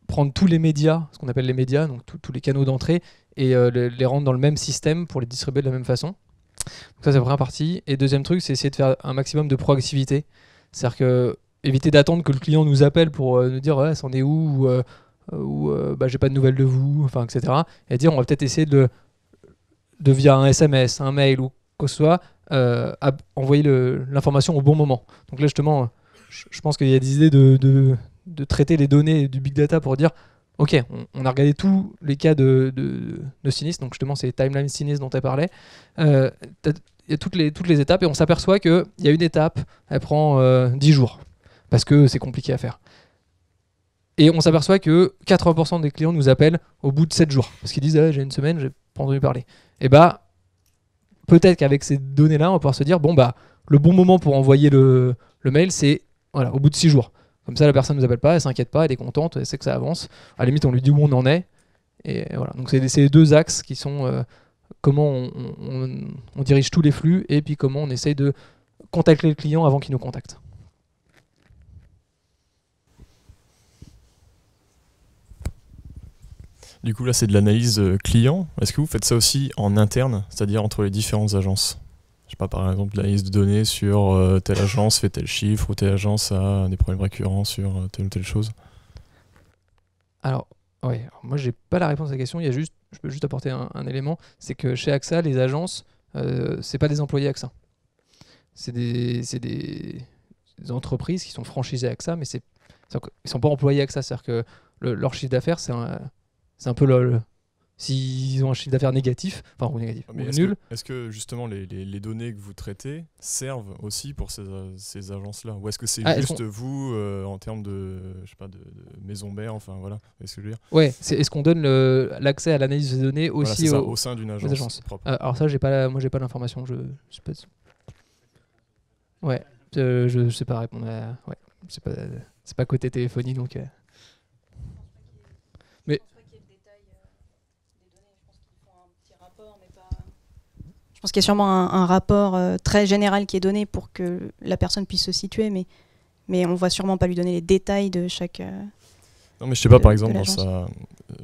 prendre tous les médias, ce qu'on appelle les médias, donc tous les canaux d'entrée, et les rendre dans le même système pour les distribuer de la même façon. Donc ça, c'est la première partie. Et deuxième truc, c'est essayer de faire un maximum de proactivité. C'est-à-dire que éviter d'attendre que le client nous appelle pour nous dire ouais, c'en est où ou j'ai pas de nouvelles de vous, etc. Et dire on va peut-être essayer de via un SMS, un mail ou quoi que ce soit, envoyer l'information au bon moment. Donc là justement, je pense qu'il y a des idées de traiter les données du big data pour dire ok, on a regardé tous les cas de sinistre, donc justement c'est les timelines sinistres dont tu parlais. Il y a toutes les étapes et on s'aperçoit qu'il y a une étape, elle prend 10 jours parce que c'est compliqué à faire. Et on s'aperçoit que 80% des clients nous appellent au bout de 7 jours parce qu'ils disent j'ai une semaine, j'ai pas entendu parler. Et peut-être qu'avec ces données-là, on va pouvoir se dire le bon moment pour envoyer le mail, c'est au bout de 6 jours. Comme ça, la personne ne nous appelle pas, elle s'inquiète pas, elle est contente, elle sait que ça avance. À la limite, on lui dit où on en est. Et voilà. Donc c'est les deux axes qui sont comment on dirige tous les flux et puis comment on essaye de contacter le client avant qu'il nous contacte. Du coup, là, c'est de l'analyse client. Est-ce que vous faites ça aussi en interne, c'est-à-dire entre les différentes agences ? Je sais pas, par exemple, l'analyse de données sur telle agence fait tel chiffre ou telle agence a des problèmes récurrents sur telle ou telle chose. Alors moi, j'ai pas la réponse à la question. Je peux juste apporter un élément, c'est que chez AXA, les agences, c'est pas des employés AXA. C'est des entreprises qui sont franchisées AXA, mais ils sont pas employés AXA. C'est-à-dire que leur chiffre d'affaires, c'est un peu s'ils ont un chiffre d'affaires négatif, ou négatif, ou nul. Est-ce que justement les données que vous traitez servent aussi pour ces agences-là ? Ou est-ce que c'est juste vous en termes de maison mère, voilà, est-ce que je veux dire ? Ouais, est-ce qu'on donne l'accès à l'analyse des données aussi au sein d'une agence propre. Alors ça, j'ai pas l'information. Je sais pas. Ouais, je sais pas répondre. Ouais, c'est pas côté téléphonie donc. Mais je pense qu'il y a sûrement un rapport très général qui est donné pour que la personne puisse se situer, mais on ne va sûrement pas lui donner les détails de chaque... non, mais je sais pas, par exemple,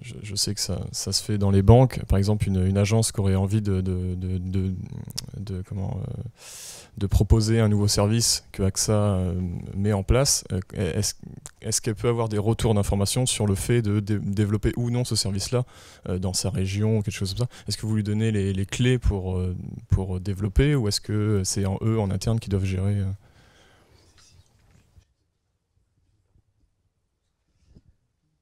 je sais que ça se fait dans les banques. Par exemple, une agence qui aurait envie de proposer un nouveau service que AXA met en place, est-ce qu'elle peut avoir des retours d'informations sur le fait de développer ou non ce service-là dans sa région ou quelque chose comme ça ? Est-ce que vous lui donnez les clés pour développer ou est-ce que c'est eux en interne qui doivent gérer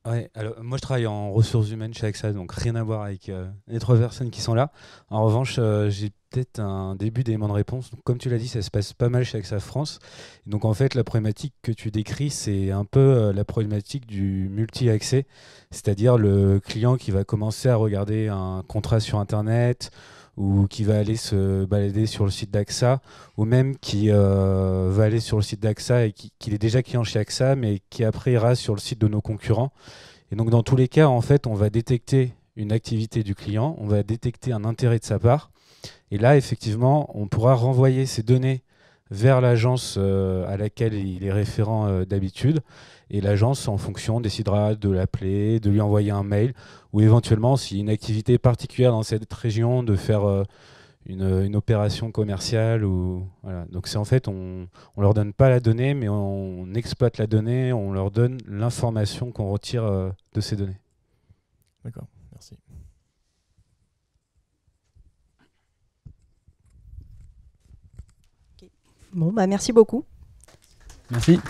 Ouais, alors moi je travaille en ressources humaines chez AXA, donc rien à voir avec les trois personnes qui sont là. En revanche, j'ai peut-être un début d'élément de réponse. Donc, comme tu l'as dit, ça se passe pas mal chez AXA France. Et donc en fait, la problématique que tu décris, c'est un peu la problématique du multi-accès, c'est-à-dire le client qui va commencer à regarder un contrat sur Internet ou qui va aller se balader sur le site d'AXA, ou même qui va aller sur le site d'AXA et qui est déjà client chez AXA, mais qui après ira sur le site de nos concurrents. Et donc dans tous les cas, en fait, on va détecter une activité du client, on va détecter un intérêt de sa part, et là, effectivement, on pourra renvoyer ces données vers l'agence à laquelle il est référent d'habitude, et l'agence, en fonction, décidera de l'appeler, de lui envoyer un mail, ou éventuellement, s'il y a une activité particulière dans cette région, de faire une opération commerciale. Voilà. Donc c'est en fait, on ne leur donne pas la donnée, mais on exploite la donnée, on leur donne l'information qu'on retire de ces données. D'accord, merci. Bon, bah merci beaucoup. Merci.